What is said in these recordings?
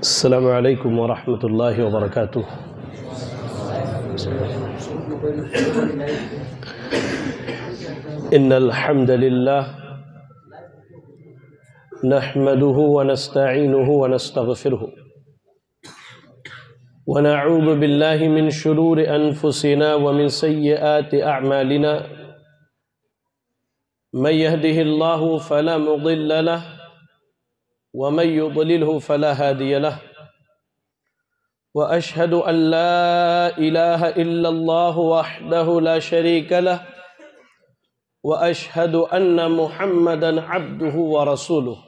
السلام علیکم ورحمۃ اللہ وبرکاتہ۔ ان الحمد للہ نحمده ونستعینه ونستغفره ونعوذ باللہ من شرور انفسنا ومن سیئات اعمالنا من يهده الله فلا مضل له ومن يضلله فلا هادي له وأشهد أن لا إله إلا الله وحده لا شريك له وأشهد أن محمدًا عبده ورسوله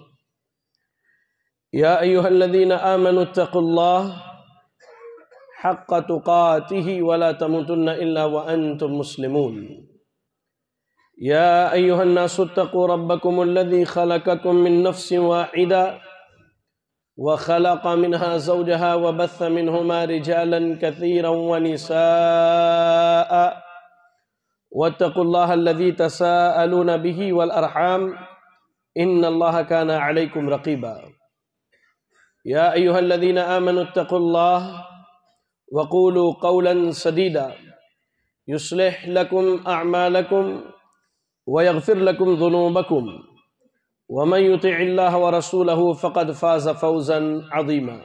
يا أيها الذين آمنوا اتقوا الله حق تقاته ولا تموتن إلا وأنتم مسلمون يا أيها الناس اتقوا ربكم الذي خلقكم من نفس واحدة وخلق منها زوجها وبث منهما رجالا كثيرا ونساء واتقوا الله الذي تساءلون به والأرحام إن الله كان عليكم رقيبا يا أيها الذين آمنوا اتقوا الله وقولوا قولا سديدا يصلح لكم أعمالكم ويغفر لكم ذنوبكم ومن يطع الله ورسوله فقد فاز فوزا عظيما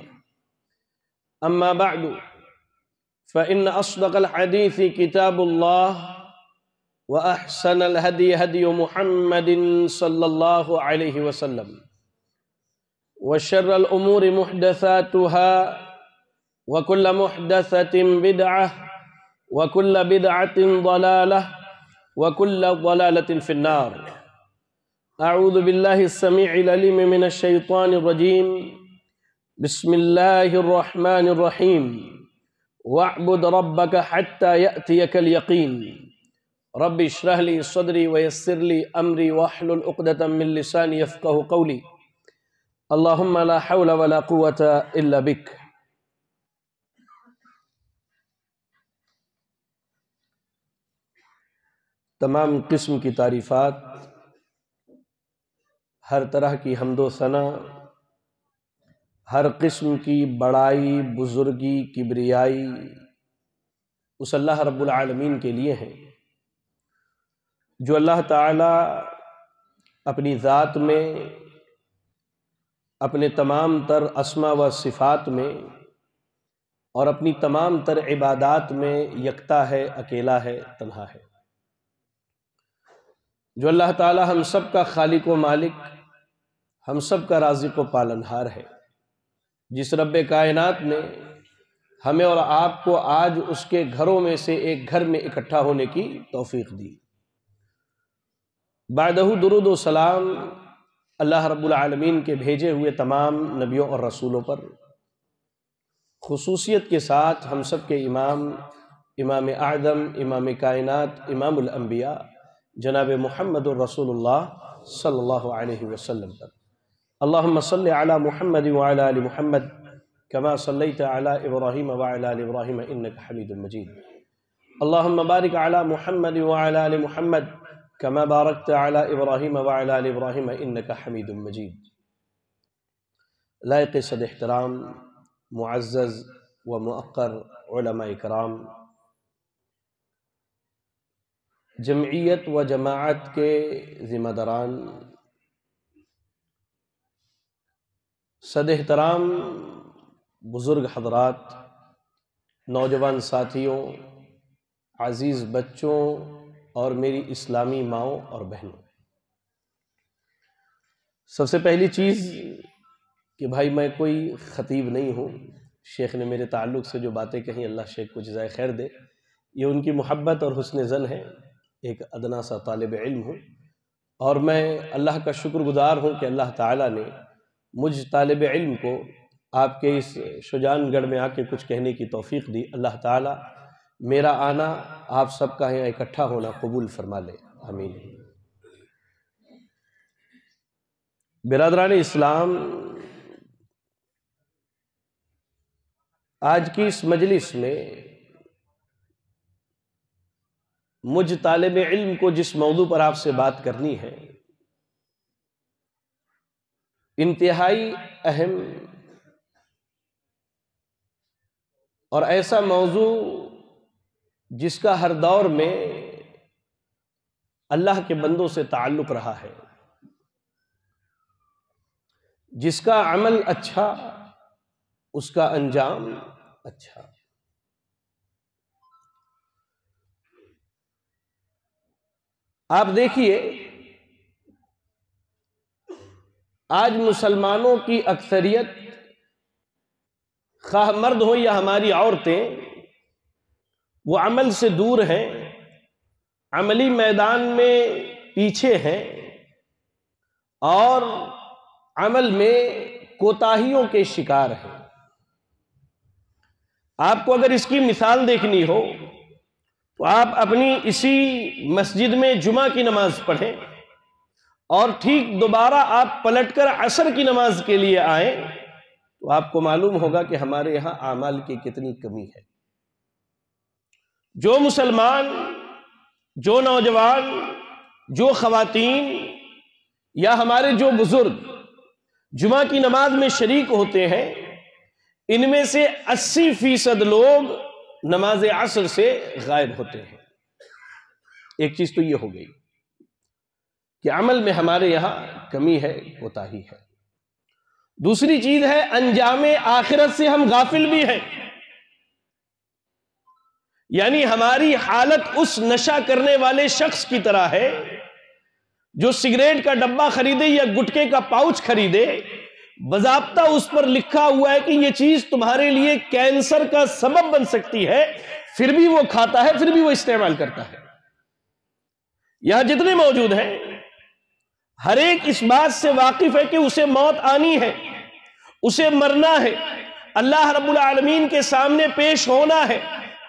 أما بعد فإن أصدق الحديث كتاب الله وأحسن الهدي هدي محمد صلى الله عليه وسلم وشر الأمور محدثاتها وكل محدثة بدعة وكل بدعة ضلالة وكل ضلالة في النار أعوذ بالله السميع العليم من الشيطان الرجيم بسم الله الرحمن الرحيم واعبد ربك حتى يأتيك اليقين رب اشرح لي صدري ويسر لي أمري واحلل عقدة من لساني يفقهوا قولي اللهم لا حول ولا قوة إلا بك۔ تمام قسم کی تعریفات، ہر طرح کی حمد و ثنا، ہر قسم کی بڑائی، بزرگی، کبریائی اس اللہ رب العالمین کے لیے ہیں جو اللہ تعالی اپنی ذات میں، اپنے تمام تر اسماء و صفات میں اور اپنی تمام تر عبادات میں یکتا ہے، اکیلا ہے، تنہا ہے، جو اللہ تعالی ہم سب کا خالق و مالک، ہم سب کا رازق و پالنہار ہے، جس رب کائنات نے ہمیں اور آپ کو آج اس کے گھروں میں سے ایک گھر میں اکٹھا ہونے کی توفیق دی۔ بعدہ درود و سلام اللہ رب العالمین کے بھیجے ہوئے تمام نبیوں اور رسولوں پر، خصوصیت کے ساتھ ہم سب کے امام اعظم، امام کائنات، امام الانبیاء جناب محمد الرسول اللہ صلی اللہ علیہ وسلم پر۔ اللہم صلی علی محمد وعلی آل محمد کما صلیت علی ابراہیم وعلی آل ابراہیم انک حمید مجید۔ اللہم بارک علی محمد وعلی آل محمد کما بارکت علی ابراہیم وعلی آل ابراہیم انک حمید مجید۔ لائق صد احترام، معزز و مؤقر علماء کرام، جمعیت و جماعت کے ذمہ داران، صد احترام بزرگ حضرات، نوجوان ساتھیوں، عزیز بچوں اور میری اسلامی ماؤں اور بہنوں، سب سے پہلی چیز کہ بھائی میں کوئی خطیب نہیں ہوں، شیخ نے میرے تعلق سے جو باتیں کہیں اللہ شیخ کو جزائے خیر دے، یہ ان کی محبت اور حسن ظن ہے، ایک ادنا سا طالب علم ہوں، اور میں اللہ کا شکر گزار ہوں کہ اللہ تعالیٰ نے مجھ طالب علم کو آپ کے اس شجاعان گڑھ میں آ کے کچھ کہنے کی توفیق دی۔ اللہ تعالیٰ میرا آنا، آپ سب کا یہاں اکٹھا ہونا قبول فرما لے، آمین۔ برادران اسلام، آج کی اس مجلس میں مجھ طالب علم کو جس موضوع پر آپ سے بات کرنی ہے انتہائی اہم اور ایسا موضوع جس کا ہر دور میں اللہ کے بندوں سے تعلق رہا ہے، جس کا عمل اچھا اس کا انجام اچھا۔ آپ دیکھیے آج مسلمانوں کی اکثریت، خواہ مرد ہو یا ہماری عورتیں، وہ عمل سے دور ہیں، عملی میدان میں پیچھے ہیں اور عمل میں کوتاہیوں کے شکار ہیں۔ آپ کو اگر اس کی مثال دیکھنی ہو تو آپ اپنی اسی مسجد میں جمعہ کی نماز پڑھیں اور ٹھیک دوبارہ آپ پلٹ کر عصر کی نماز کے لیے آئیں تو آپ کو معلوم ہوگا کہ ہمارے یہاں اعمال کی کتنی کمی ہے۔ جو مسلمان، جو نوجوان، جو خواتین یا ہمارے جو بزرگ جمعہ کی نماز میں شریک ہوتے ہیں، ان میں سے 80% لوگ نماز عصر سے غائب ہوتے ہیں۔ ایک چیز تو یہ ہو گئی کہ عمل میں ہمارے یہاں کمی ہے، کوتاہی ہے۔ دوسری چیز ہے انجام آخرت سے ہم غافل بھی ہیں، یعنی ہماری حالت اس نشہ کرنے والے شخص کی طرح ہے جو سگریٹ کا ڈبہ خریدے یا گٹکے کا پاؤچ خریدے، باضابطہ اس پر لکھا ہوا ہے کہ یہ چیز تمہارے لیے کینسر کا سبب بن سکتی ہے، پھر بھی وہ کھاتا ہے، پھر بھی وہ استعمال کرتا ہے۔ یہاں جتنے موجود ہیں ہر ایک اس بات سے واقف ہے کہ اسے موت آنی ہے، اسے مرنا ہے، اللہ رب العالمین کے سامنے پیش ہونا ہے،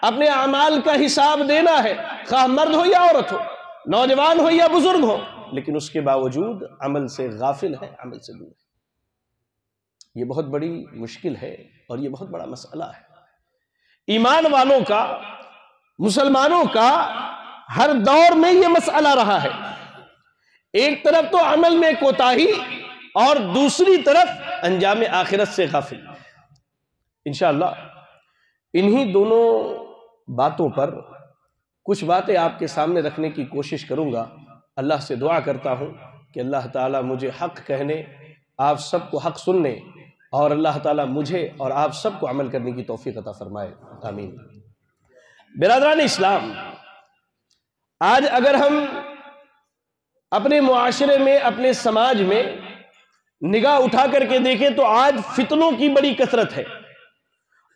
اپنے اعمال کا حساب دینا ہے، خواہ مرد ہو یا عورت ہو، نوجوان ہو یا بزرگ ہو، لیکن اس کے باوجود عمل سے غافل ہے، عمل سے دور ہے۔ یہ بہت بڑی مشکل ہے اور یہ بہت بڑا مسئلہ ہے۔ ایمان والوں کا، مسلمانوں کا ہر دور میں یہ مسئلہ رہا ہے۔ ایک طرف تو عمل میں کوتاہی اور دوسری طرف انجام آخرت سے غافل۔ انشاءاللہ انہی دونوں باتوں پر کچھ باتیں آپ کے سامنے رکھنے کی کوشش کروں گا۔ اللہ سے دعا کرتا ہوں کہ اللہ تعالیٰ مجھے حق کہنے، آپ سب کو حق سننے، اور اللہ تعالیٰ مجھے اور آپ سب کو عمل کرنے کی توفیق عطا فرمائے، آمین۔ برادران اسلام، آج اگر ہم اپنے معاشرے میں، اپنے سماج میں نگاہ اٹھا کر کے دیکھیں تو آج فتنوں کی بڑی کثرت ہے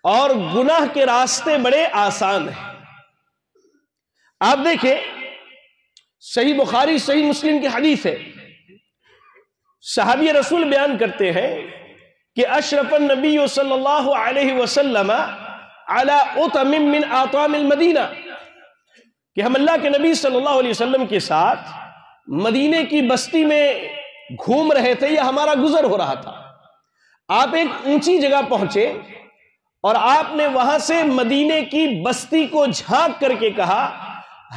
اور گناہ کے راستے بڑے آسان ہیں۔ آپ دیکھیں صحیح بخاری، صحیح مسلم کی حدیث ہے، صحابی رسول بیان کرتے ہیں کہ اشرف النبی صلی اللہ علیہ وسلم علی اطم من اطعام المدینہ، کہ ہم اللہ کے نبی صلی اللہ علیہ وسلم کے ساتھ مدینے کی بستی میں گھوم رہے تھے یا ہمارا گزر ہو رہا تھا۔ آپ ایک اونچی جگہ پہنچے اور آپ نے وہاں سے مدینے کی بستی کو جھانک کر کے کہا،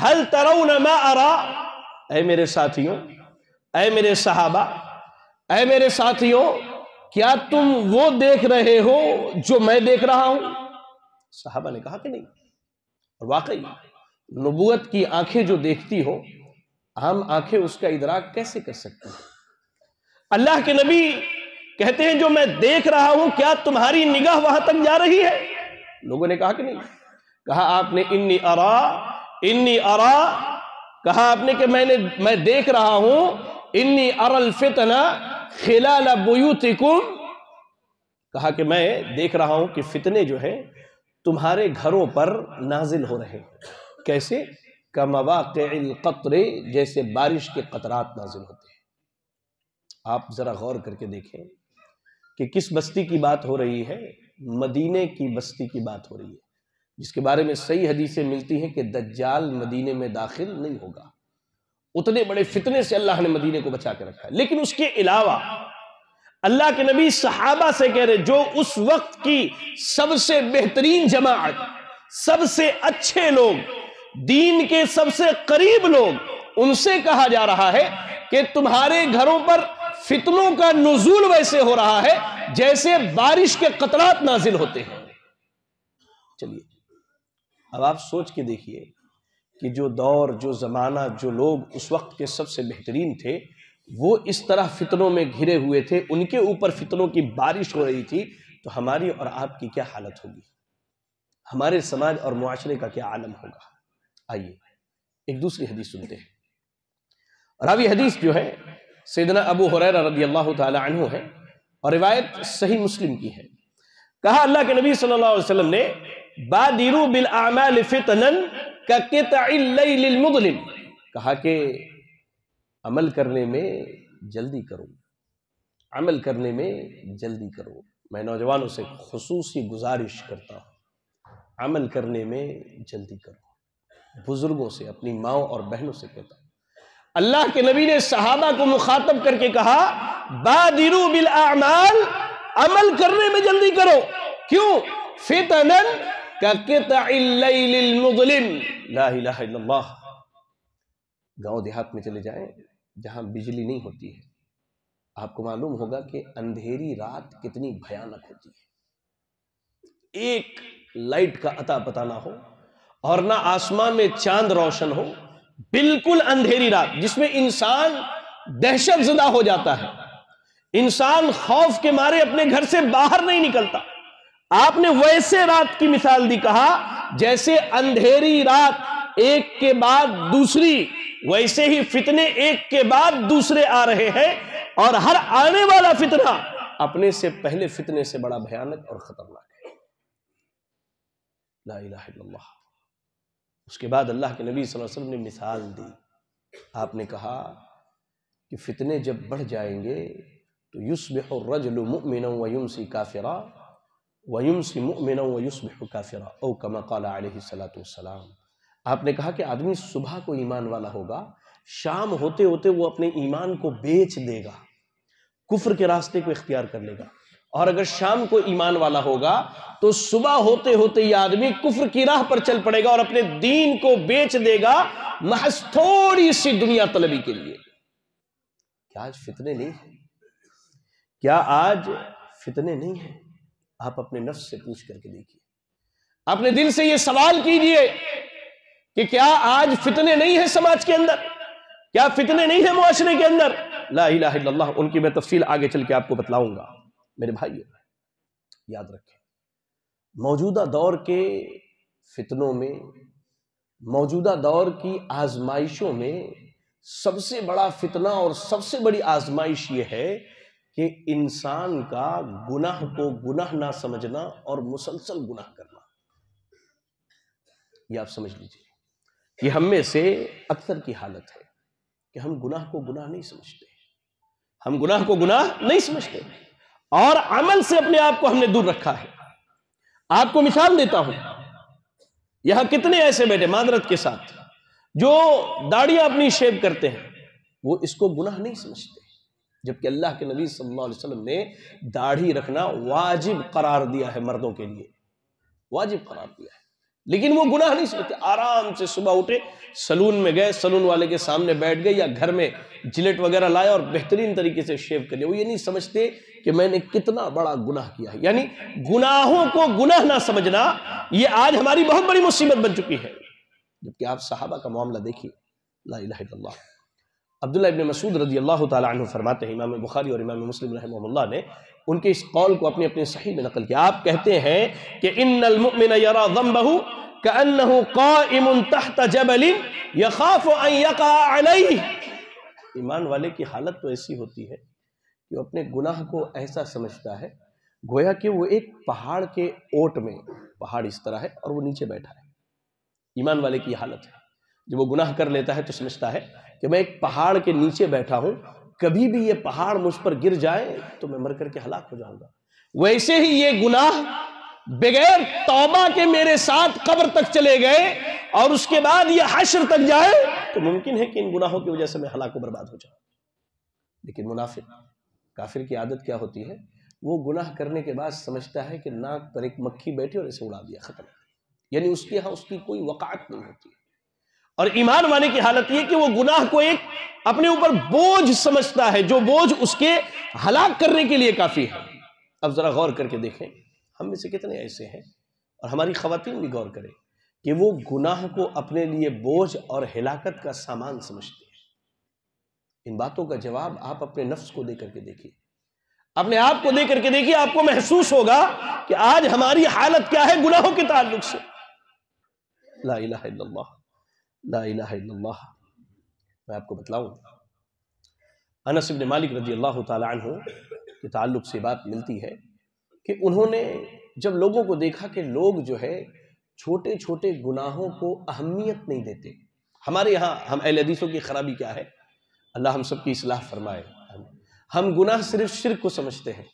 ہل ترون ما ارا، اے میرے ساتھیوں، اے میرے صحابہ، اے میرے ساتھیوں، کیا تم وہ دیکھ رہے ہو جو میں دیکھ رہا ہوں؟ صحابہ نے کہا کہ نہیں۔ اور واقعی نبوت کی آنکھیں جو دیکھتی ہو، عام آنکھیں اس کا ادراک کیسے کر سکتی ہیں؟ اللہ کے نبی کہتے ہیں جو میں دیکھ رہا ہوں، کیا تمہاری نگاہ وہاں تک جا رہی ہے؟ لوگوں نے کہا کہ نہیں۔ کہا آپ نے انی ارا، کہا آپ نے کہ میں دیکھ رہا ہوں، انی ارى الفتن خلال بیوتکم، کہا کہ میں دیکھ رہا ہوں کہ فتنے جو ہیں تمہارے گھروں پر نازل ہو رہے ہیں۔ کیسے؟ کمواقع القطر، جیسے بارش کے قطرات نازل ہوتے ہیں۔ آپ ذرا غور کر کے دیکھیں کہ کس بستی کی بات ہو رہی ہے؟ مدینے کی بستی کی بات ہو رہی ہے، جس کے بارے میں صحیح حدیثیں ملتی ہیں کہ دجال مدینے میں داخل نہیں ہوگا۔ اتنے بڑے فتنے سے اللہ نے مدینے کو بچا کے رکھا ہے۔ لیکن اس کے علاوہ اللہ کے نبی صحابہ سے کہہ رہے جو اس وقت کی سب سے بہترین جماعت، سب سے اچھے لوگ، دین کے سب سے قریب لوگ، ان سے کہا جا رہا ہے کہ تمہارے گھروں پر فتنوں کا نزول ویسے ہو رہا ہے جیسے بارش کے قطرات نازل ہوتے ہیں۔ چلیے اب آپ سوچ کے دیکھیے کہ جو دور، جو زمانہ، جو لوگ اس وقت کے سب سے بہترین تھے، وہ اس طرح فتنوں میں گھرے ہوئے تھے، ان کے اوپر فتنوں کی بارش ہو رہی تھی، تو ہماری اور آپ کی کیا حالت ہوگی؟ ہمارے سماج اور معاشرے کا کیا عالم ہوگا؟ آئیے ایک دوسری حدیث سنتے ہیں۔ راوی حدیث جو ہے سیدنا ابو ہریرہ رضی اللہ تعالی عنہ ہے، اور روایت صحیح مسلم کی ہے۔ کہا اللہ کے نبی صلی اللہ علیہ وسلم نے بادروا بالاعمال فتنا کقطع اللیل المظلم، کہا کہ عمل کرنے میں جلدی کرو، عمل کرنے میں جلدی کرو۔ میں نوجوانوں سے خصوصی گزارش کرتا ہوں، عمل کرنے میں جلدی کرو۔ بزرگوں سے، اپنی ماؤں اور بہنوں سے کہتا ہوں۔ اللہ کے نبی نے صحابہ کو مخاطب کر کے کہا بادروا بالاعمال، عمل کرنے میں جلدی کرو۔ کیوں؟ فتنا کقطع اللیل المظلم، لا الہ الا اللہ۔ گاؤں دیہات میں چلے جائیں جہاں بجلی نہیں ہوتی ہے، آپ کو معلوم ہوگا کہ اندھیری رات کتنی بھیانک ہوتی ہے۔ ایک لائٹ کا عطا پتہ نہ ہو اور نہ آسمان میں چاند روشن ہو، بالکل اندھیری رات جس میں انسان دہشت زدہ ہو جاتا ہے، انسان خوف کے مارے اپنے گھر سے باہر نہیں نکلتا۔ آپ نے ویسے رات کی مثال دی، کہا جیسے اندھیری رات ایک کے بعد دوسری، ویسے ہی فتنے ایک کے بعد دوسرے آ رہے ہیں، اور ہر آنے والا فتنہ اپنے سے پہلے فتنے سے بڑا بھیانک اور خطرناک ہے۔ لا الہ الا اللہ۔ اس کے بعد اللہ کے نبی صلی اللہ علیہ وسلم نے مثال دی، آپ نے کہا کہ فتنے جب بڑھ جائیں گے تو یصبح الرجل مؤمنا ویمسی کافرا ویمسی مؤمنا ویصبح کافرا او کما قال علیہ الصلوۃ والسلام۔ آپ نے کہا کہ آدمی صبح کو ایمان والا ہوگا، شام ہوتے ہوتے وہ اپنے ایمان کو بیچ دے گا، کفر کے راستے کو اختیار کر لے گا، اور اگر شام کو ایمان والا ہوگا تو صبح ہوتے ہوتے یہ آدمی کفر کی راہ پر چل پڑے گا اور اپنے دین کو بیچ دے گا محض تھوڑی سی دنیا طلبی کے لیے۔ کیا آج فتنے نہیں ہیں؟ کیا آج فتنے نہیں ہیں؟ آپ اپنے نفس سے پوچھ کر کے دیکھیے، اپنے دل سے یہ سوال کیجئے کہ کیا آج فتنے نہیں ہیں سماج کے اندر؟ کیا فتنے نہیں ہیں معاشرے کے اندر؟ لا الہ الا اللہ۔ ان کی میں تفصیل آگے چل کے آپ کو بتلاؤں گا۔ میرے بھائیو یاد رکھیں، موجودہ دور کے فتنوں میں، موجودہ دور کی آزمائشوں میں سب سے بڑا فتنہ اور سب سے بڑی آزمائش یہ ہے کہ انسان کا گناہ کو گناہ نہ سمجھنا اور مسلسل گناہ کرنا۔ یہ آپ سمجھ لیجئے، یہ ہم میں سے اکثر کی حالت ہے کہ ہم گناہ کو گناہ نہیں سمجھتے، ہم گناہ کو گناہ نہیں سمجھتے، اور عمل سے اپنے آپ کو ہم نے دور رکھا ہے۔ آپ کو مثال دیتا ہوں، یہاں کتنے ایسے بیٹھے معذرت کے ساتھ جو داڑیاں اپنی شیو کرتے ہیں، وہ اس کو گناہ نہیں سمجھتے، جبکہ اللہ کے نبی صلی اللہ علیہ وسلم نے داڑھی رکھنا واجب قرار دیا ہے، مردوں کے لیے واجب قرار دیا ہے، لیکن وہ گناہ نہیں سمجھتے۔ آرام سے صبح اٹھے، سلون میں گئے، سلون والے کے سامنے بیٹھ گئے، یا گھر میں جلٹ وغیرہ لائے اور بہترین طریقے سے شیو کر لیا۔ وہ یہ نہیں سمجھتے کہ میں نے کتنا بڑا گناہ کیا ہے۔ یعنی گناہوں کو گناہ نہ سمجھنا یہ آج ہماری بہت بڑی مصیبت بن چکی ہے، جبکہ آپ صحابہ کا معاملہ دیکھیے۔ لا الہ الا اللہ۔ عبداللہ ابن مسعود رضی اللہ تعالی عنہ فرماتے ہیں، امام بخاری اور امام مسلم رحمہ اللہ نے ان کے اس قول کو اپنی صحیح میں نقل کیا۔ آپ کہتے ہیں کہ ان المؤمن یرا ذنبہ کأنہ قائم تحت جبل یخاف ان یقع علیہ۔ ایمان والے کی حالت تو ایسی ہوتی ہے کہ وہ اپنے گناہ کو ایسا سمجھتا ہے گویا کہ وہ ایک پہاڑ کے اوٹ میں، پہاڑ اس طرح ہے اور وہ نیچے بیٹھا ہے۔ ایمان والے کی حالت ہے، جب وہ گناہ کر لیتا ہے تو سمجھتا ہے کہ میں ایک پہاڑ کے نیچے بیٹھا ہوں، کبھی بھی یہ پہاڑ مجھ پر گر جائے تو میں مر کر کے ہلاک ہو جاؤں گا۔ ویسے ہی یہ گناہ بغیر توبہ کے میرے ساتھ قبر تک چلے گئے اور اس کے بعد یہ حشر تک جائے تو ممکن ہے کہ ان گناہوں کی وجہ سے میں ہلاک و برباد ہو جاؤں۔ لیکن کافر کی عادت کیا ہوتی ہے؟ وہ گناہ کرنے کے بعد سمجھتا ہے کہ ناک پر ایک مکھی بیٹھی اور اسے اڑا دیا، ختم، یعنی اس کے ہاں اس کی کوئی وقعت نہیں ہوتی۔ اور ایمان والے کی حالت یہ کہ وہ گناہ کو ایک اپنے اوپر بوجھ سمجھتا ہے، جو بوجھ اس کے ہلاک کرنے کے لیے کافی ہے۔ اب ذرا غور کر کے دیکھیں ہم میں سے کتنے ایسے ہیں، اور ہماری خواتین بھی غور کریں کہ وہ گناہ کو اپنے لیے بوجھ اور ہلاکت کا سامان سمجھتے ہیں۔ ان باتوں کا جواب آپ اپنے نفس کو دے کر کے دیکھیے، اپنے آپ کو دے کر کے دیکھیے، آپ کو محسوس ہوگا کہ آج ہماری حالت کیا ہے گناہوں کے تعلق سے۔ لا الہ الا اللہ، لا الہ الا اللہ۔ میں آپ کو بتلاؤں، انس بن مالک رضی اللہ تعالی عنہ کے تعلق سے بات ملتی ہے کہ انہوں نے جب لوگوں کو دیکھا کہ لوگ جو ہے چھوٹے چھوٹے گناہوں کو اہمیت نہیں دیتے۔ ہمارے یہاں ہم اہل حدیثوں کی خرابی کیا ہے؟ اللہ ہم سب کی اصلاح فرمائے۔ ہم گناہ صرف شرک کو سمجھتے ہیں،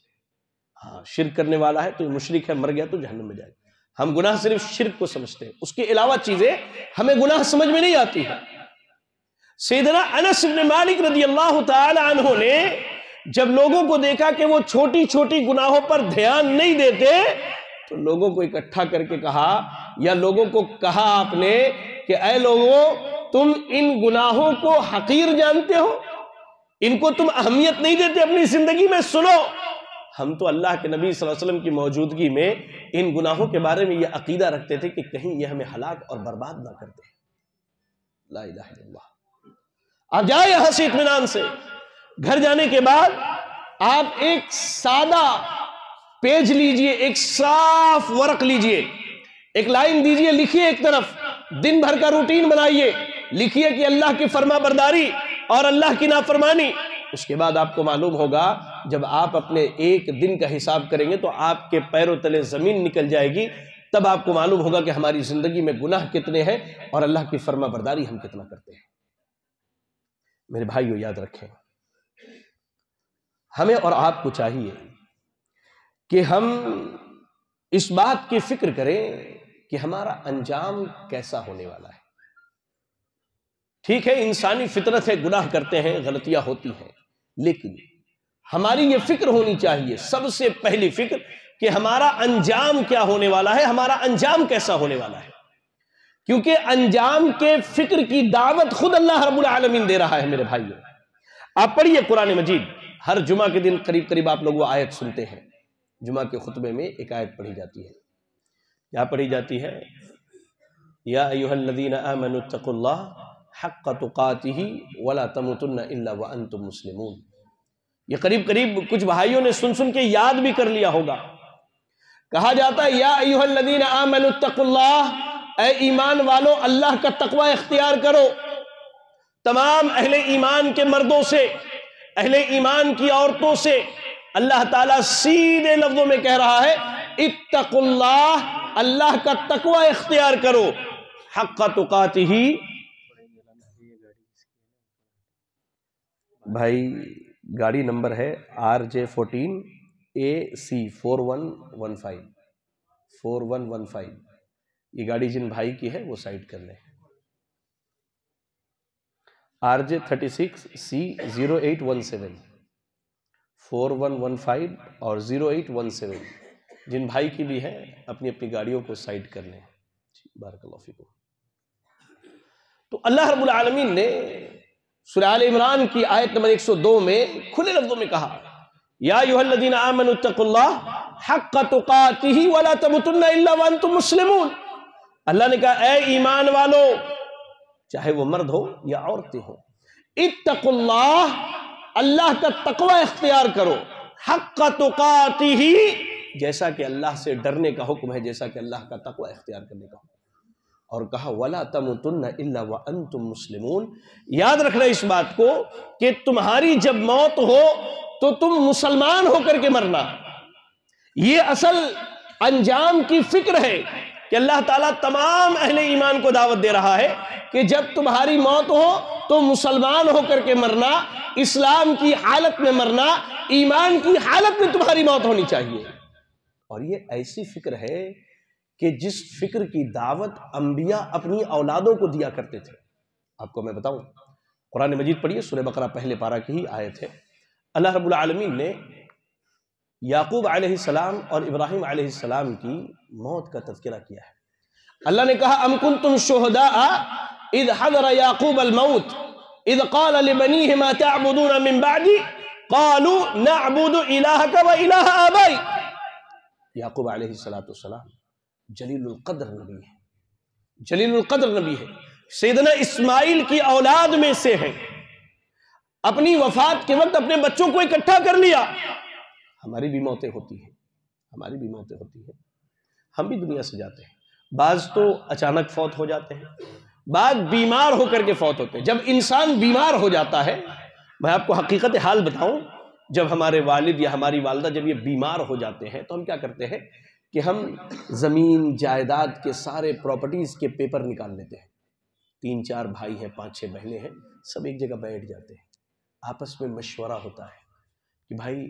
ہاں شرک کرنے والا ہے تو مشرک ہے، مر گیا تو جہنم میں جائے گا۔ ہم گناہ صرف شرک کو سمجھتے ہیں، اس کے علاوہ چیزیں ہمیں گناہ سمجھ میں نہیں آتی ہیں۔ سیدنا انس بن مالک رضی اللہ تعالی عنہ نے جب لوگوں کو دیکھا کہ وہ چھوٹی چھوٹی گناہوں پر دھیان نہیں دیتے تو لوگوں کو اکٹھا کر کے کہا، یا لوگوں کو کہا آپ نے کہ اے لوگوں، تم ان گناہوں کو حقیر جانتے ہو، ان کو تم اہمیت نہیں دیتے اپنی زندگی میں۔ سنو، ہم تو اللہ کے نبی صلی اللہ علیہ وسلم کی موجودگی میں ان گناہوں کے بارے میں یہ عقیدہ رکھتے تھے کہ کہیں یہ ہمیں ہلاک اور برباد نہ کر دے۔ لا الہ الا اللہ۔ آپ جائیں یہاں سے اطمینان سے، گھر جانے کے بعد آپ ایک سادہ پیج لیجئے، ایک صاف ورق لیجئے، ایک لائن دیجئے، لکھیے ایک طرف، دن بھر کا روٹین بنائیے، لکھیے کہ اللہ کی فرما برداری اور اللہ کی نافرمانی۔ اس کے بعد آپ کو معلوم ہوگا جب آپ اپنے ایک دن کا حساب کریں گے تو آپ کے پیروں تلے زمین نکل جائے گی، تب آپ کو معلوم ہوگا کہ ہماری زندگی میں گناہ کتنے ہیں اور اللہ کی فرما برداری ہم کتنا کرتے ہیں۔ میرے بھائیو یاد رکھیں، ہمیں اور آپ کو چاہیے کہ ہم اس بات کی فکر کریں کہ ہمارا انجام کیسا ہونے والا ہے۔ ٹھیک ہے، انسانی فطرت ہے، گناہ کرتے ہیں، غلطیاں ہوتی ہیں، لیکن ہماری یہ فکر ہونی چاہیے، سب سے پہلی فکر، کہ ہمارا انجام کیا ہونے والا ہے، ہمارا انجام کیسا ہونے والا ہے۔ کیونکہ انجام کے فکر کی دعوت خود اللہ رب العالمین دے رہا ہے۔ میرے بھائیو آپ پڑھیے قرآن مجید، ہر جمعہ کے دن قریب قریب آپ لوگ وہ آیت سنتے ہیں، جمعہ کے خطبے میں ایک آیت پڑھی جاتی ہے، کیا پڑھی جاتی ہے؟ یا ایھا الذین آمنوا اتقوا اللہ حق تقاتہ ولا تموتن الا وانتم مسلمون۔ یہ قریب قریب کچھ بھائیوں نے سن سن کے یاد بھی کر لیا ہوگا۔ کہا جاتا ہے یا ایھا الذین آمنوا اتقوا اللہ، اے ایمان والو اللہ کا تقوی اختیار کرو۔ تمام اہل ایمان کے مردوں سے، اہل ایمان کی عورتوں سے اللہ تعالیٰ سیدھے لفظوں میں کہہ رہا ہے اتقوا اللہ، اللہ کا تقوی اختیار کرو، حق تقاتہ۔ بھائی گاڑی نمبر ہے RJ14AC 4115 یہ گاڑی جن بھائی کی ہے وہ سائڈ کر لیں۔ RJ36C 0817 4115 اور 0817 جن بھائی کی بھی ہے اپنی اپنی گاڑیوں کو سائڈ کر لیں۔ بارک اللہ فیکم۔ تو اللہ رب العالمین نے سورہ آل عمران کی آیت نمبر 102 میں کھلے لفظوں میں کہا یا ایھا الذین آمنوا اتقوا اللہ حق تقاتہ ولا تموتن الا وانتم مسلمون۔ اللہ نے کہا اے ایمان والو، چاہے وہ مرد ہو یا عورتیں ہو، اتقوا اللہ، اللہ کا تقوی اختیار کرو، حق تقاتہ، جیسا کہ اللہ سے ڈرنے کا حکم ہے، جیسا کہ اللہ کا تقوی اختیار کرنے کا حکم ہے۔ اور کہا وَلَا تَمُوتُنَّ إِلَّا وَأَنْتُمْ مُسْلِمُونَ۔ یاد رکھنا اس بات کو کہ تمہاری جب موت ہو تو تم مسلمان ہو کر کے مرنا۔ یہ اصل انجام کی فکر ہے کہ اللہ تعالیٰ تمام اہل ایمان کو دعوت دے رہا ہے کہ جب تمہاری موت ہو تو مسلمان ہو کر کے مرنا، اسلام کی حالت میں مرنا، ایمان کی حالت میں تمہاری موت ہونی چاہیے۔ اور یہ ایسی فکر ہے کہ جس فکر کی دعوت انبیاء اپنی اولادوں کو دیا کرتے تھے۔ آپ کو میں بتاؤں، قرآن مجید پڑھیے، سورہ بقرہ پہلے پارہ کی ہی آیت ہے، اللہ رب العالمین نے یعقوب علیہ السلام اور ابراہیم علیہ السلام کی موت کا تذکرہ کیا ہے۔ اللہ نے کہا ام کنتم شہداء اذ حضر یعقوب الموت اذ قال لبنیہ ما تعبدون من بعدی قالوا نعبد الہک و الہ آبائک۔ یعقوب علیہ السلام جلیل القدر نبی ہے، جلیل القدر نبی ہے، سیدنا اسماعیل کی اولاد میں سے ہیں، اپنی وفات کے وقت اپنے بچوں کو اکٹھا کر لیا۔ ہماری بھی موتیں ہوتی ہیں، ہماری بھی موتیں ہوتی ہیں، ہم بھی دنیا سے جاتے ہیں، بعض تو اچانک فوت ہو جاتے ہیں، بعض بیمار ہو کر کے فوت ہوتے ہیں۔ جب انسان بیمار ہو جاتا ہے، میں آپ کو حقیقت حال بتاؤں، جب ہمارے والد یا ہماری والدہ جب یہ بیمار ہو جاتے ہیں تو ہم کیا کرتے ہیں کہ ہم زمین جائیداد کے سارے پراپرٹیز کے پیپر نکال لیتے ہیں، 3-4 بھائی ہیں، 5-6 بہنیں ہیں، سب ایک جگہ بیٹھ جاتے ہیں، آپس میں مشورہ ہوتا ہے کہ بھائی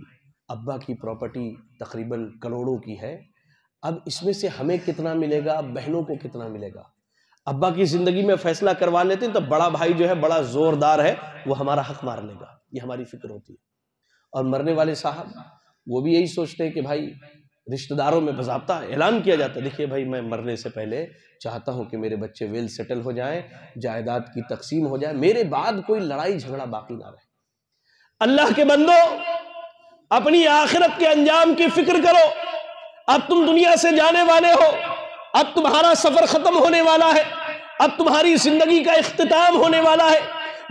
ابا کی پراپرٹی تقریباً کروڑوں کی ہے، اب اس میں سے ہمیں کتنا ملے گا، بہنوں کو کتنا ملے گا۔ ابا کی زندگی میں فیصلہ کروا لیتے ہیں تو بڑا بھائی جو ہے بڑا زوردار ہے، وہ ہمارا حق مار لے گا، یہ ہماری فکر ہوتی ہے۔ اور مرنے والے صاحب وہ بھی یہی سوچتے ہیں کہ بھائی رشتہ داروں میں باضابطہ اعلان کیا جاتا ہے، دیکھیے بھائی میں مرنے سے پہلے چاہتا ہوں کہ میرے بچے ویل سیٹل ہو جائیں، جائیداد کی تقسیم ہو جائے، میرے بعد کوئی لڑائی جھگڑا باقی نہ رہے۔ اللہ کے بندو، اپنی آخرت کے انجام کی فکر کرو۔ اب تم دنیا سے جانے والے ہو، اب تمہارا سفر ختم ہونے والا ہے، اب تمہاری زندگی کا اختتام ہونے والا ہے،